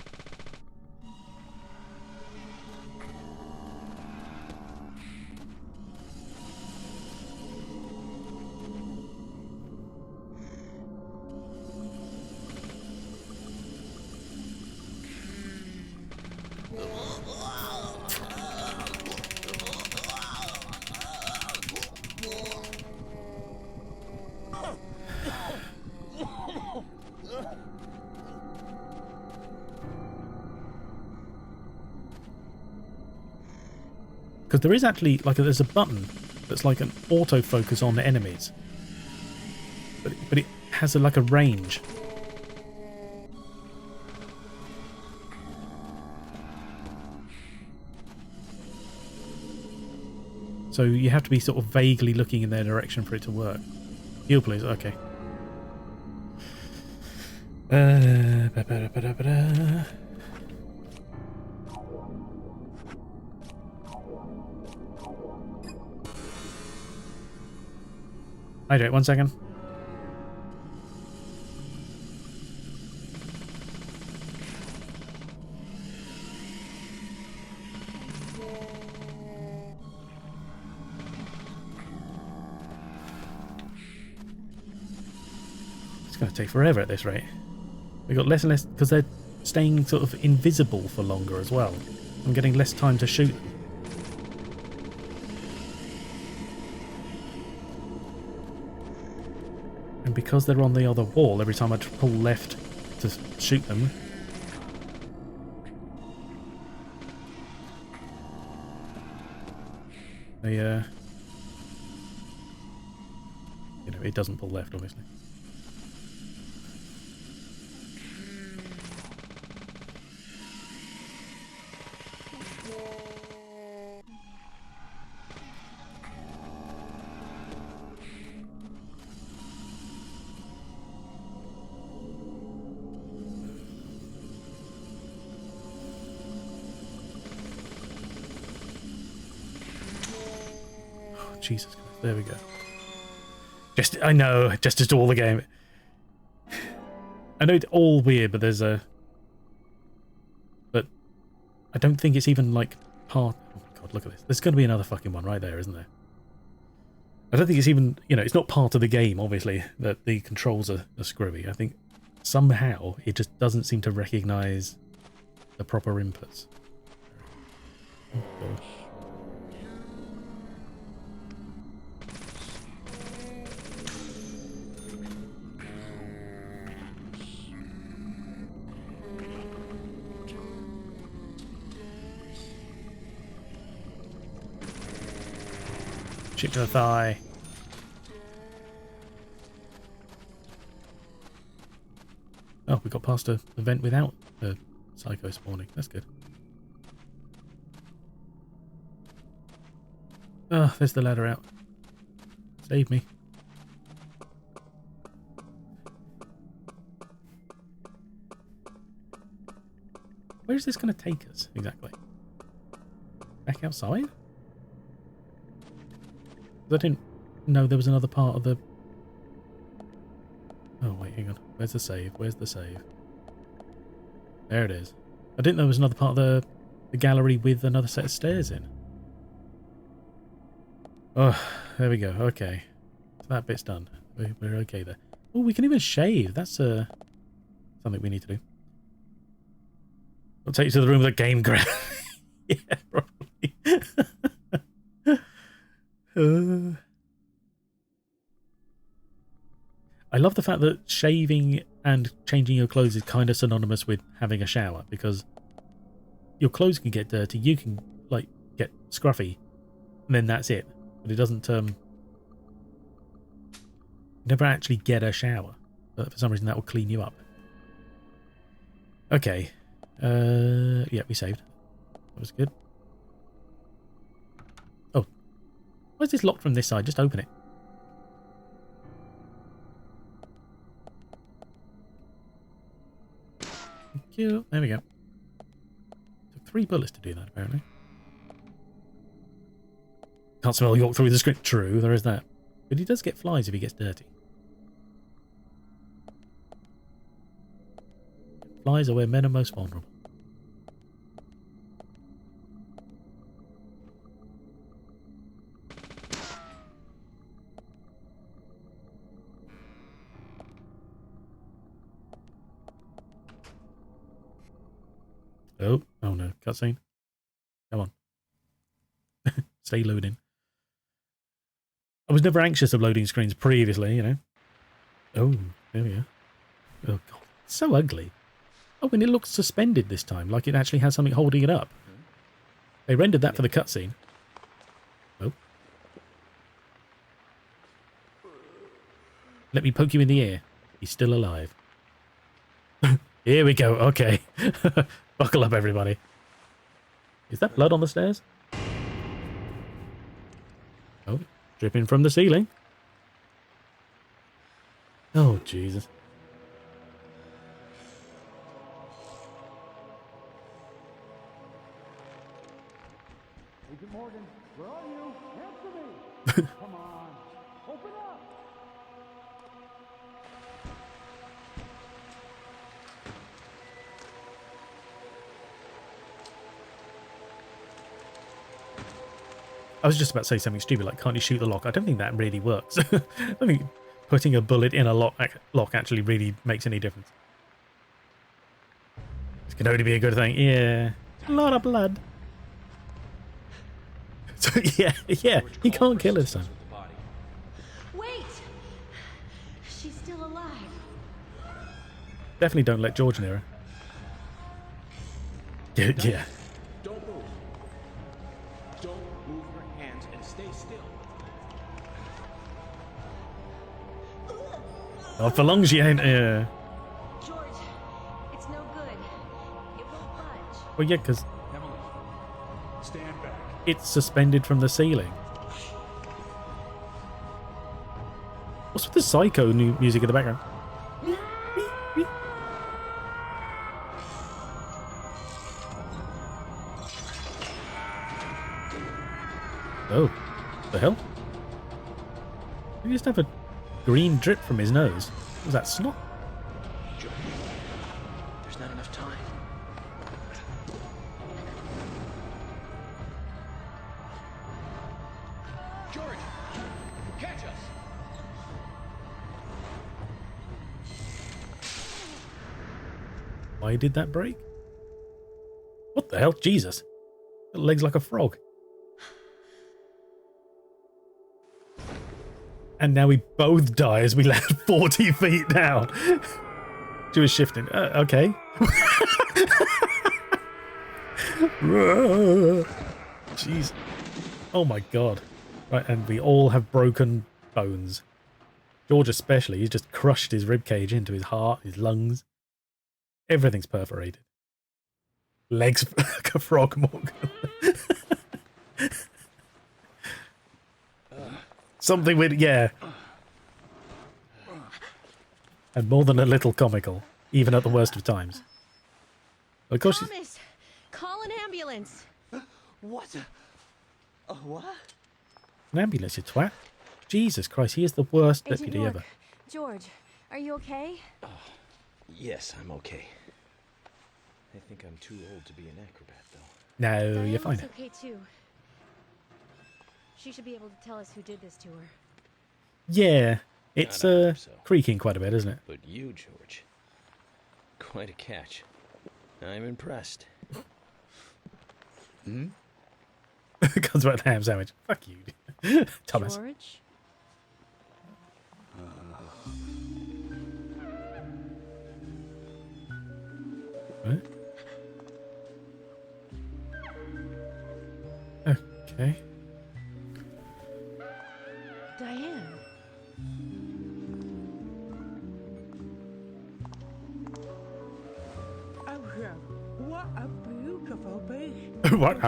Because there is actually, there's a button that's like an autofocus on the enemies. But it has a range. So you have to be sort of vaguely looking in their direction for it to work. Heal, please. Okay. Hydrate, 1 second. It's going to take forever at this rate. We got less and less because they're staying sort of invisible for longer as well. I'm getting less time to shoot them. And because they're on the other wall, every time I pull left to shoot them, they, it doesn't pull left, obviously. Jesus Christ, there we go. I know, just as all the game. I know it's all weird, but there's a... But I don't think it's even, part... Oh my god, look at this. There's going to be another fucking one right there, isn't there? I don't think it's even... it's not part of the game, obviously, that the controls are screwy. I think somehow it just doesn't seem to recognise the proper inputs. Oh god. Shoot to the thigh. Oh, we got past a event without a psycho spawning. That's good. Oh, there's the ladder out. Save me. Where is this going to take us, exactly? Back outside? I didn't... No, there was another part of the... Oh, wait, hang on. Where's the save? Where's the save? There it is. I didn't know there was another part of the gallery with another set of stairs in. Oh, there we go. Okay. So that bit's done. We're okay there. Oh, we can even shave. That's something we need to do. I'll take you to the room with a game grab. Yeah, probably. I love the fact that shaving and changing your clothes is kind of synonymous with having a shower, because your clothes can get dirty, you can like get scruffy, and then that's it. But it doesn't you never actually get a shower. But for some reason that will clean you up. Okay. Yeah, we saved. That was good. Oh. Why is this locked from this side? Just open it. Thank you. There we go. Took 3 bullets to do that, apparently. Can't smell York through the script. True, there is that. But he does get flies if he gets dirty. Flies are where men are most vulnerable. Oh no, cutscene. Come on. Stay loading. I was never anxious of loading screens previously, you know. Oh, there we go. Oh god, it's so ugly. Oh, and it looks suspended this time, like it actually has something holding it up. They rendered that for the cutscene. Oh. Let me poke you in the ear. He's still alive. Here we go. Okay. Buckle up, everybody. Is that blood on the stairs? Oh, dripping from the ceiling. Oh, Jesus. Agent Morgan, where are you? Answer me! Come on, open up! I was just about to say something stupid like, can't you shoot the lock? I don't think that really works. I don't think putting a bullet in a lock actually really makes any difference. This can only be a good thing. Yeah. A lot of blood. So, yeah, he can't kill his son. Wait! She's still alive. Definitely don't let George near her. Yeah. Don't move. Don't move your hands and stay still. Oh, for long she ain't. George, it's no good. It won't budge. Well, yeah, because Emily, stand back. it's suspended from the ceiling. What's with the Psycho new music in the background? Oh, the hell? Did he just have a green drip from his nose? Was that snot? George, there's not enough time. George, catch us! Why did that break? What the hell? Jesus. The leg's like a frog. And now we both die as we land 40 feet down. She was shifting. Okay. Jeez. Oh my god. Right, and we all have broken bones. George especially. He's just crushed his ribcage into his heart, his lungs. Everything's perforated. Legs like a frog, Morgan. Something with, yeah. And more than a little comical, even at the worst of times. Of course, Thomas, call an ambulance. What? What? an ambulance, you twat. Jesus Christ, he is the worst Agent deputy York, ever. George, are you okay? Yes, I'm okay. I think I'm too old to be an acrobat, though. No, Diane you're fine. looks okay too. She should be able to tell us who did this to her. Yeah, it's God, I hope so. creaking quite a bit, isn't it? But you, George, quite a catch. I'm impressed. Hmm? Comes about the ham sandwich. Fuck you, Thomas. George? What? Okay. Diane? What a beautiful beach. What?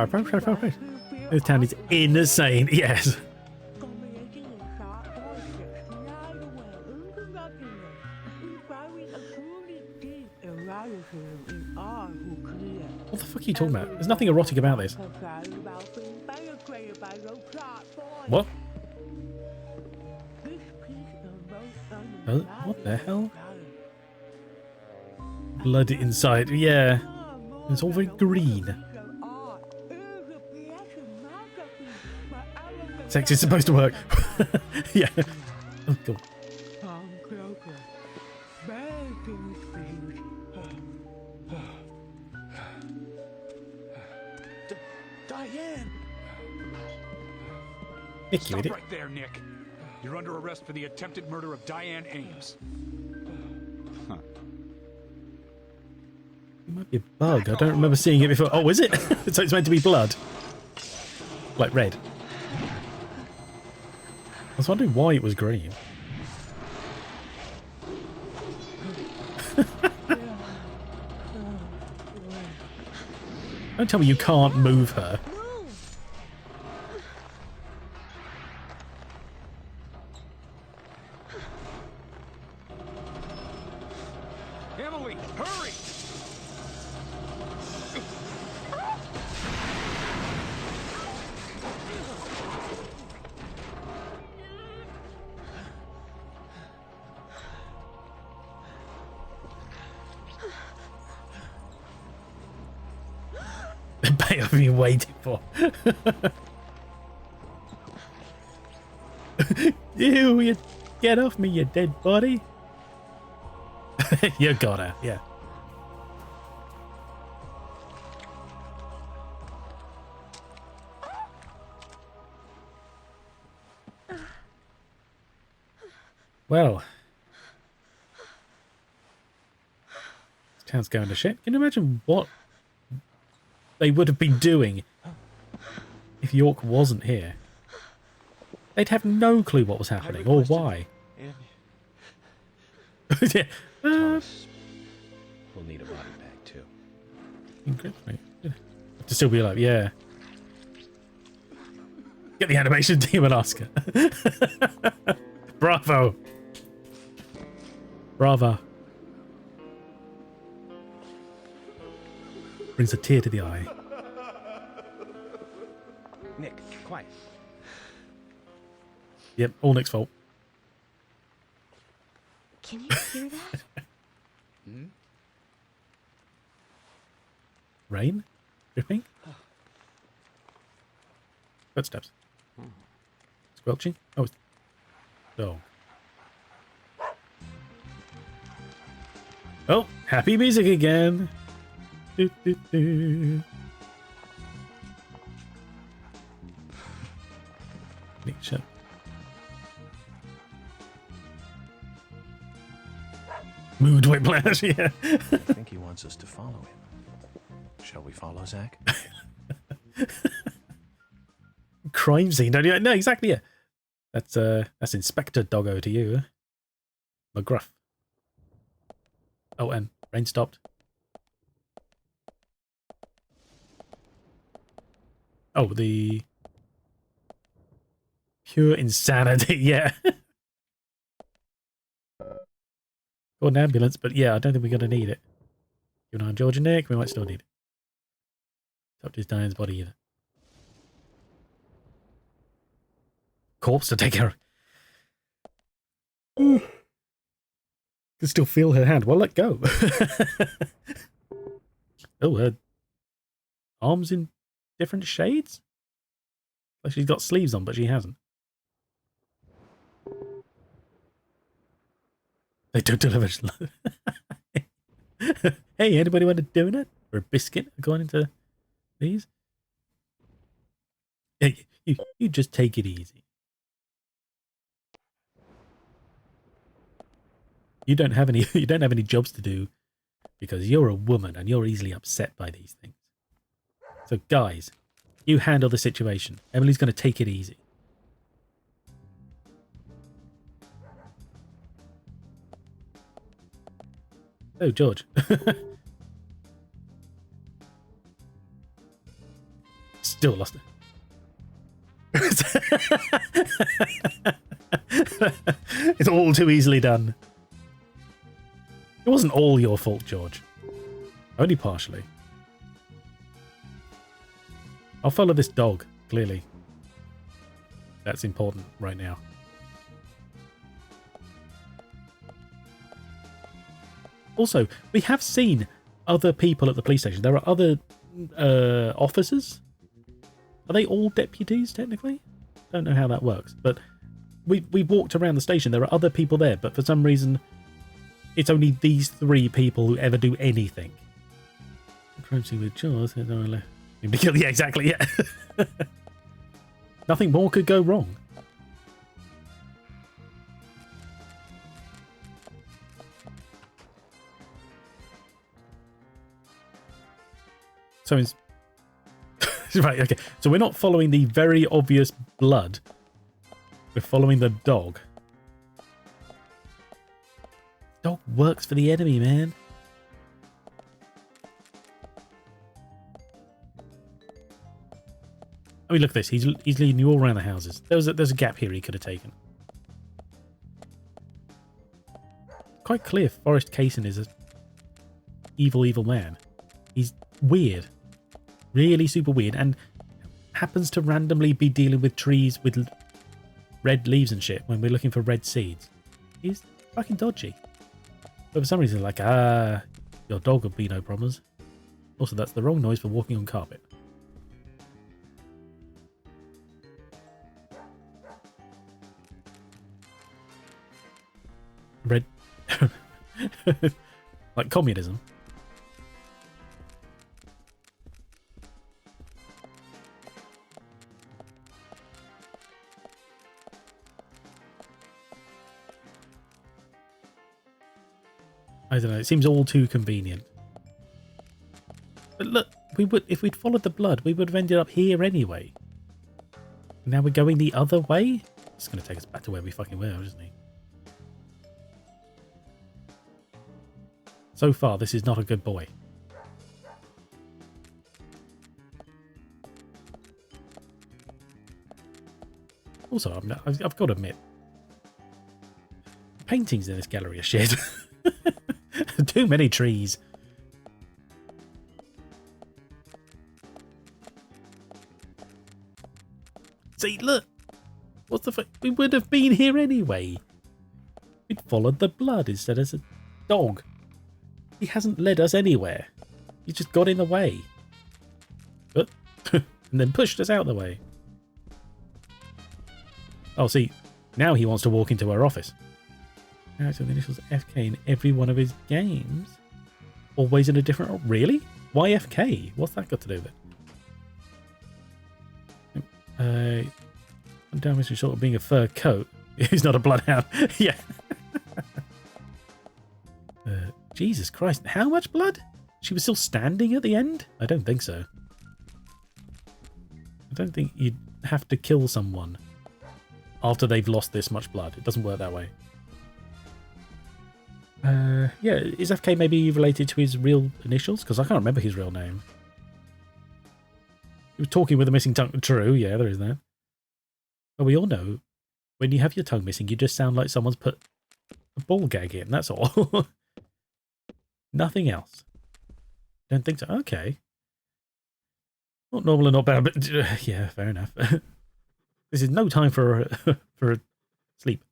This town is insane. Yes. What the fuck are you talking about? There's nothing erotic about this. What? What the hell? Blood inside. Yeah. It's all very green. Sex is supposed to work. Yeah. Oh, God. Diane! Nick, you Stop idiot. right there, Nick. You're under arrest for the attempted murder of Diane Ames. It might be a bug. I don't remember seeing it before. Oh, is it? So it's meant to be blood. Like red. I was wondering why it was green. Don't tell me you can't move her. Emily, hurry! The bait I've been waiting for. Ew, you get off me, you dead body. You got her, yeah. Well, this town's going to shit. Can you imagine what they would have been doing if York wasn't here? They'd have no clue what was happening or why. Yeah. Thomas, we'll need a body bag, too. To still be alive, yeah. Get the animation team an Oscar. Bravo. Bravo. Brings a tear to the eye. Nick, quiet. Yep, all Nick's fault. Can you hear that? Rain? Dripping? Footsteps. Squelching? Oh, it's dog. Oh, happy music again. Do, do, do. Nick, shut. Mood whiplash, yeah. I think he wants us to follow him. Shall we follow, Zach? Crime scene, don't you? No, exactly, yeah. That's Inspector Doggo to you, McGruff. Oh, and rain stopped. Oh, the pure insanity, yeah. Or an ambulance, but yeah, I don't think we're going to need it. Even on George and Nick, we might still need it. It's up to Diane's body either. Corpse to take care of. Can still feel her hand. Well, let go. Oh, her arms in different shades? Like she's got sleeves on, but she hasn't. They don't deliver. Hey, anybody want a donut or a biscuit according to these? Hey, you just take it easy. You don't have any jobs to do because you're a woman and you're easily upset by these things. So guys, you handle the situation. Emily's going to take it easy. Oh, George. Still lost it. It's all too easily done. It wasn't all your fault, George. Only partially. I'll follow this dog, clearly. That's important right now. Also, we have seen other people at the police station. There are other officers. Are they all deputies, technically? Don't know how that works. But we walked around the station. There are other people there, but for some reason, it's only these 3 people who ever do anything. Crime scene with Jaws. Yeah, exactly, yeah. Nothing more could go wrong. So it's... Right, okay. So we're not following the very obvious blood. We're following the dog. Dog works for the enemy, man. I mean, look at this. He's leading you all around the houses. There's a gap here he could have taken. Quite clear Forrest Kaysen is a evil man. He's weird. Really super weird. And happens to randomly be dealing with trees with red leaves and shit when we're looking for red seeds. He's fucking dodgy. But for some reason, like, your dog would be no problems. Also, that's the wrong noise for walking on carpet. Red... like communism. I don't know, it seems all too convenient. But look, if we'd followed the blood, we would have ended up here anyway. Now we're going the other way? It's going to take us back to where we fucking were, isn't he? So far, this is not a good boy. Also, I've got to admit, the paintings in this gallery are shit. Too many trees. See, look. What the fuck? We would have been here anyway. We'd followed the blood instead of a dog. He hasn't led us anywhere. He just got in the way. But, and then pushed us out of the way. Oh, see, now he wants to walk into our office. Character with the initials FK in every one of his games. Always in a different... Really? Why FK? What's that got to do with it? I'm down Mr. Short of being a fur coat. He's not a bloodhound. Yeah. Jesus Christ. How much blood? She was still standing at the end? I don't think so. I don't think you'd have to kill someone after they've lost this much blood. It doesn't work that way. Yeah, is FK maybe related to his real initials? Because I can't remember his real name. He was talking with a missing tongue. True, yeah, there is that. But we all know, when you have your tongue missing, you just sound like someone's put a ball gag in, that's all. Nothing else. Don't think so. Okay. Not normal and not bad, but yeah, fair enough. This is no time for a sleep.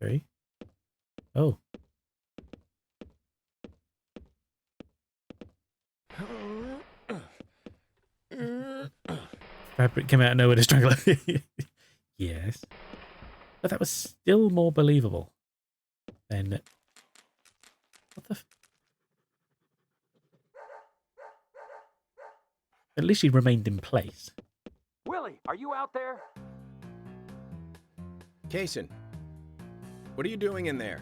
Okay. Oh. Fabric came out of nowhere to strangle her. Yes. But that was still more believable than... What the... At least she remained in place. Willie, are you out there? Kaysen, what are you doing in there?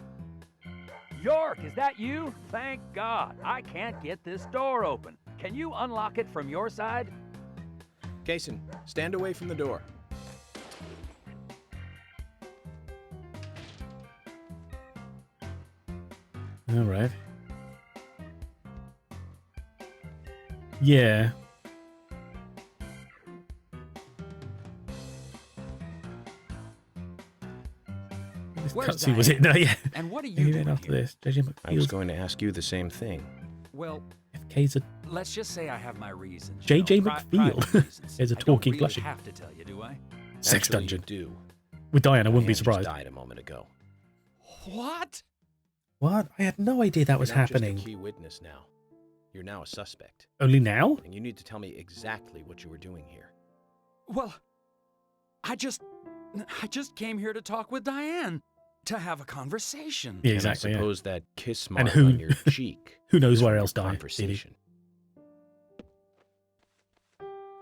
York, is that you? Thank God. I can't get this door open. Can you unlock it from your side? Kaysen, stand away from the door. All right. Yeah. This Where's cutscene was it? No, yeah. And what are you Maybe doing then after here? this, JJ I was McFeel's going to ask you the same thing. Well, FK's a let's just say I have my reasons. JJ private McFeel reasons. is a I don't talking really plushie. have to tell you, do I? Sex Actually, dungeon. You do. With Diane, I wouldn't be Diane just surprised. died a moment ago. What? What? I had no idea that was You're not happening. Just a key witness now. You're now a suspect, Only now? and you need to tell me exactly what you were doing here. Well, I just came here to talk with Diane, to have a conversation. Yeah, And exactly. I Yeah. suppose that kiss And mark who- on your cheek. Who knows is where from else your Diane? Conversation.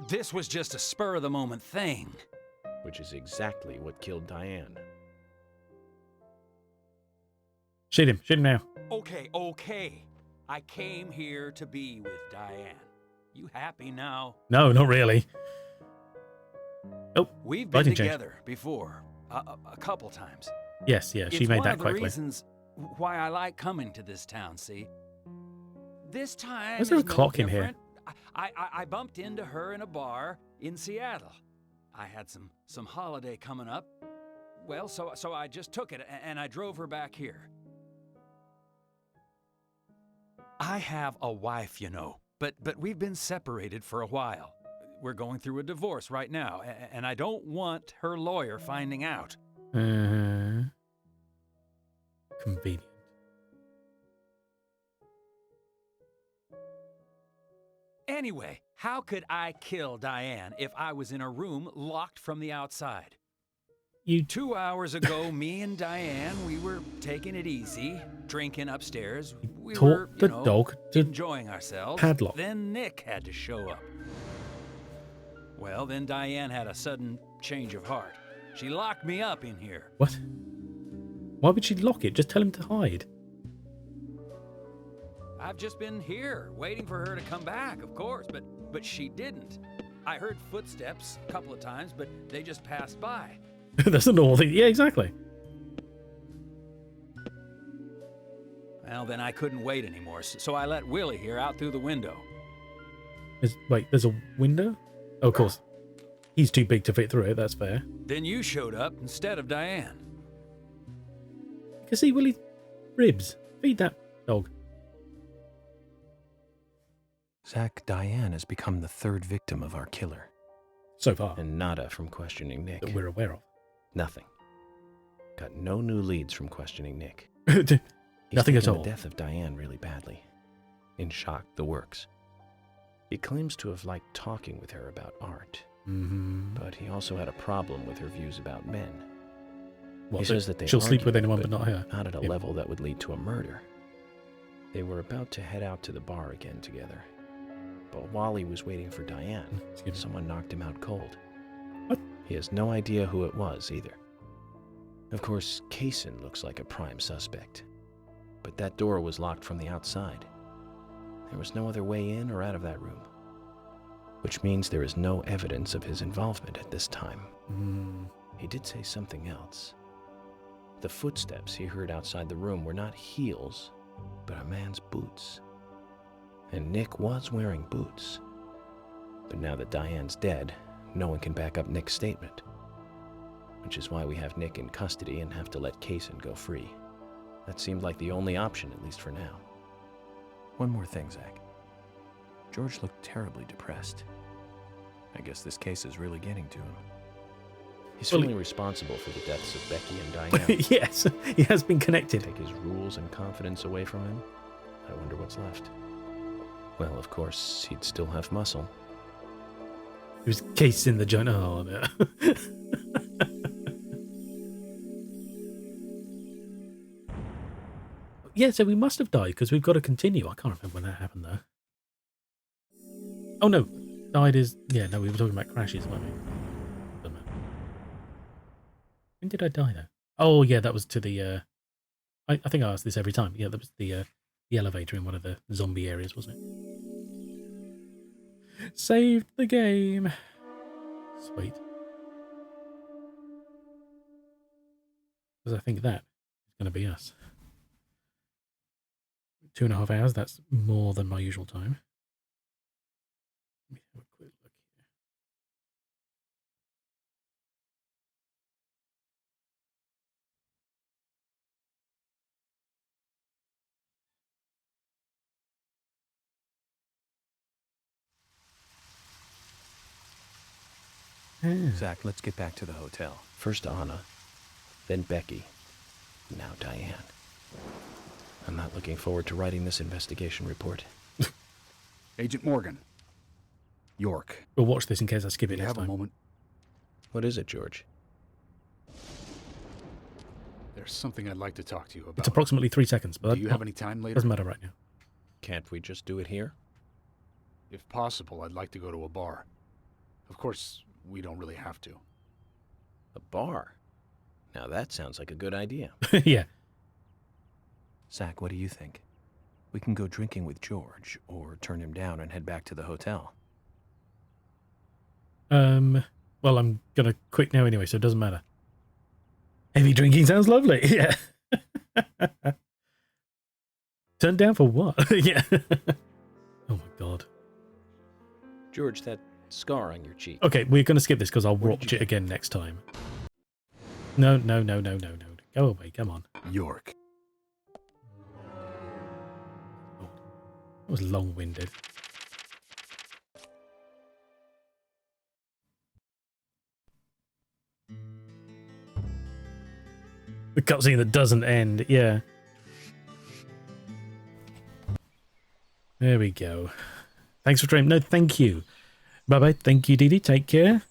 This was just a spur of the moment thing. Which is exactly what killed Diane. Shoot him. Shoot him now. Okay. I came here to be with Diane. You happy now? No, not really. Oh, We've been lighting changed. together before, a couple times. Yes, yeah, she It's made one that of the quite clear. reasons why I like coming to this town, see? This time Why is there a is no clock in here? different. I bumped into her in a bar in Seattle. I had some holiday coming up. Well, so I just took it and I drove her back here. I have a wife, you know, but we've been separated for a while. We're going through a divorce right now, and I don't want her lawyer finding out. Convenient. Anyway, how could I kill Diane if I was in a room locked from the outside? You 2 hours ago, me and Diane, we were taking it easy, drinking upstairs. We taught were, the dog to enjoying ourselves. padlock. Then Nick had to show up. Well, then Diane had a sudden change of heart. She locked me up in here. What? Why would she lock it? Just tell him to hide. I've just been here, waiting for her to come back, of course, but she didn't. I heard footsteps a couple of times, but they just passed by. That's a normal thing. Yeah, exactly. Well, then I couldn't wait anymore, so I let Willie here out through the window. Wait, there's a window? Oh, of course. He's too big to fit through it, that's fair. Then you showed up instead of Diane. You can see Willie's ribs. Feed that dog. Zach, Diane has become the third victim of our killer. So far. And nada from questioning Nick. That we're aware of. Nothing. Got no new leads from questioning Nick. Nothing at taken all. The death of Diane really badly. In shock, the works. He claims to have liked talking with her about art. Mm-hmm. But he also had a problem with her views about men. What, He says that they she'll sleep with argued, anyone but not her. Not at a Him. level that would lead to a murder. They were about to head out to the bar again together. But while he was waiting for Diane, someone knocked him out cold. What? He has no idea who it was either. Of course, Kaysen looks like a prime suspect. But that door was locked from the outside. There was no other way in or out of that room. Which means there is no evidence of his involvement at this time. He did say something else. The footsteps he heard outside the room were not heels, but a man's boots. And Nick was wearing boots. But now that Diane's dead, no one can back up Nick's statement. Which is why we have Nick in custody and have to let Kaysen go free. That seemed like the only option, at least for now. One more thing, Zach. George looked terribly depressed. I guess this case is really getting to him. He's Well, feeling responsible for the deaths of Becky and Diane. Yes, he has been connected. Take his rules and confidence away from him? I wonder what's left. Well, of course, he'd still have muscle. He was cased in the joint. Oh, no. Yeah, so we must have died because we've got to continue. I can't remember when that happened, though. Oh, no. Died is... Yeah, no, we were talking about crashes, weren't we? Doesn't matter. When did I die, though? Oh, yeah, that was to the... I think I ask this every time. Yeah, that was the elevator in one of the zombie areas, wasn't it? Saved the game. Sweet. Because I think that is going to be us. 2.5 hours, that's more than my usual time. Let me have a quick look here. Zach, let's get back to the hotel. First Anna, then Becky, now Diane. I'm not looking forward to writing this investigation report. Agent Morgan. York. We'll watch this in case I skip Do it you next have a time. moment? What is it, George? There's something I'd like to talk to you about. It's approximately 3 seconds, but Do you have any time later? doesn't matter right now. Can't we just do it here? If possible, I'd like to go to a bar. Of course, we don't really have to. A bar? Now that sounds like a good idea. Yeah. Zach, what do you think? We can go drinking with George, or turn him down and head back to the hotel. Well, I'm gonna quit now anyway, so it doesn't matter. Heavy drinking sounds lovely. Yeah. Turned down for what? Yeah. Oh my god. George, that scar on your cheek. Okay, we're gonna skip this because I'll Where did watch you it again next time. No. Go away, come on. York. That was long-winded. The cutscene that doesn't end, yeah. There we go. Thanks for streaming. No, thank you. Bye-bye. Thank you, Dee Dee. Take care.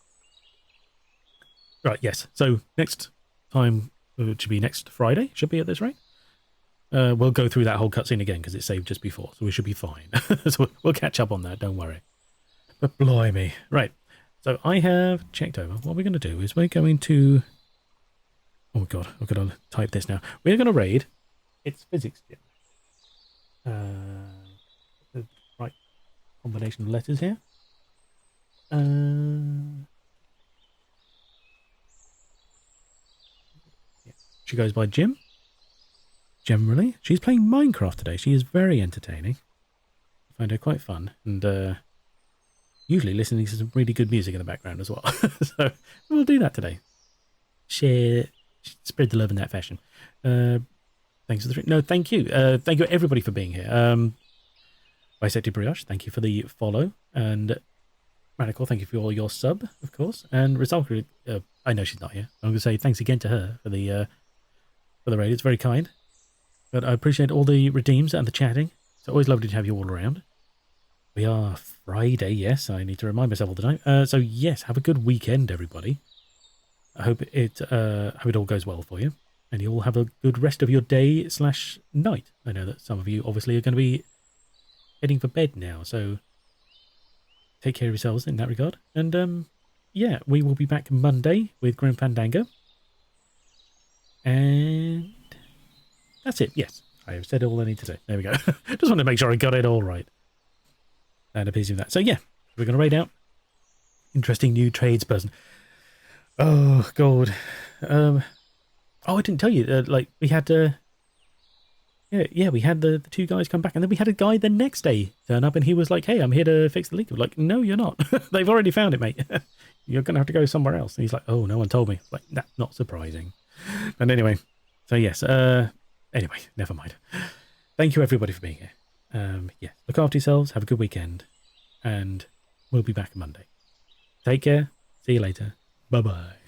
Right, yes. So next time, it should be next Friday, should be at this rate. We'll go through that whole cutscene again because it saved just before, so we should be fine. So we'll catch up on that, don't worry. But blimey. Right, so I have checked over. What we're going to do is we're going to... Oh god, I've got to type this now. We're going to raid... It's physics gym. The right combination of letters here. Yeah. She goes by Jim. Generally, she's playing Minecraft today. She is very entertaining. I find her quite fun, and usually listening to some really good music in the background as well. So we'll do that today. Share, spread the love in that fashion. Thanks for the no, thank you. Thank you everybody for being here. Bisected Brioche, thank you for the follow, and Radical, thank you for all your sub, of course. And Rizalka, I know she's not here. I'm going to say thanks again to her for the raid. It's very kind. But I appreciate all the redeems and the chatting. It's always lovely to have you all around. We are Friday, yes. I need to remind myself all the time. So yes, have a good weekend, everybody. I hope it all goes well for you, and you all have a good rest of your day/night. I know that some of you obviously are going to be heading for bed now, so take care of yourselves in that regard. And yeah, we will be back Monday with Grim Fandango. And that's it. Yes, I have said all I need to say. There we go. Just want to make sure I got it all right. And a piece of that. So yeah, we're going to raid out. Interesting new tradesperson. Oh god. Oh, I didn't tell you. Like we had we had the two guys come back, and then we had a guy the next day turn up, and he was like, "Hey, I'm here to fix the leak." We're like, "No, you're not. They've already found it, mate. You're going to have to go somewhere else." And he's like, "Oh, no one told me." Like, that's not surprising. And anyway, so yes. Anyway, never mind. Thank you everybody for being here. Yeah, look after yourselves. Have a good weekend, and we'll be back Monday. Take care. See you later. Bye bye.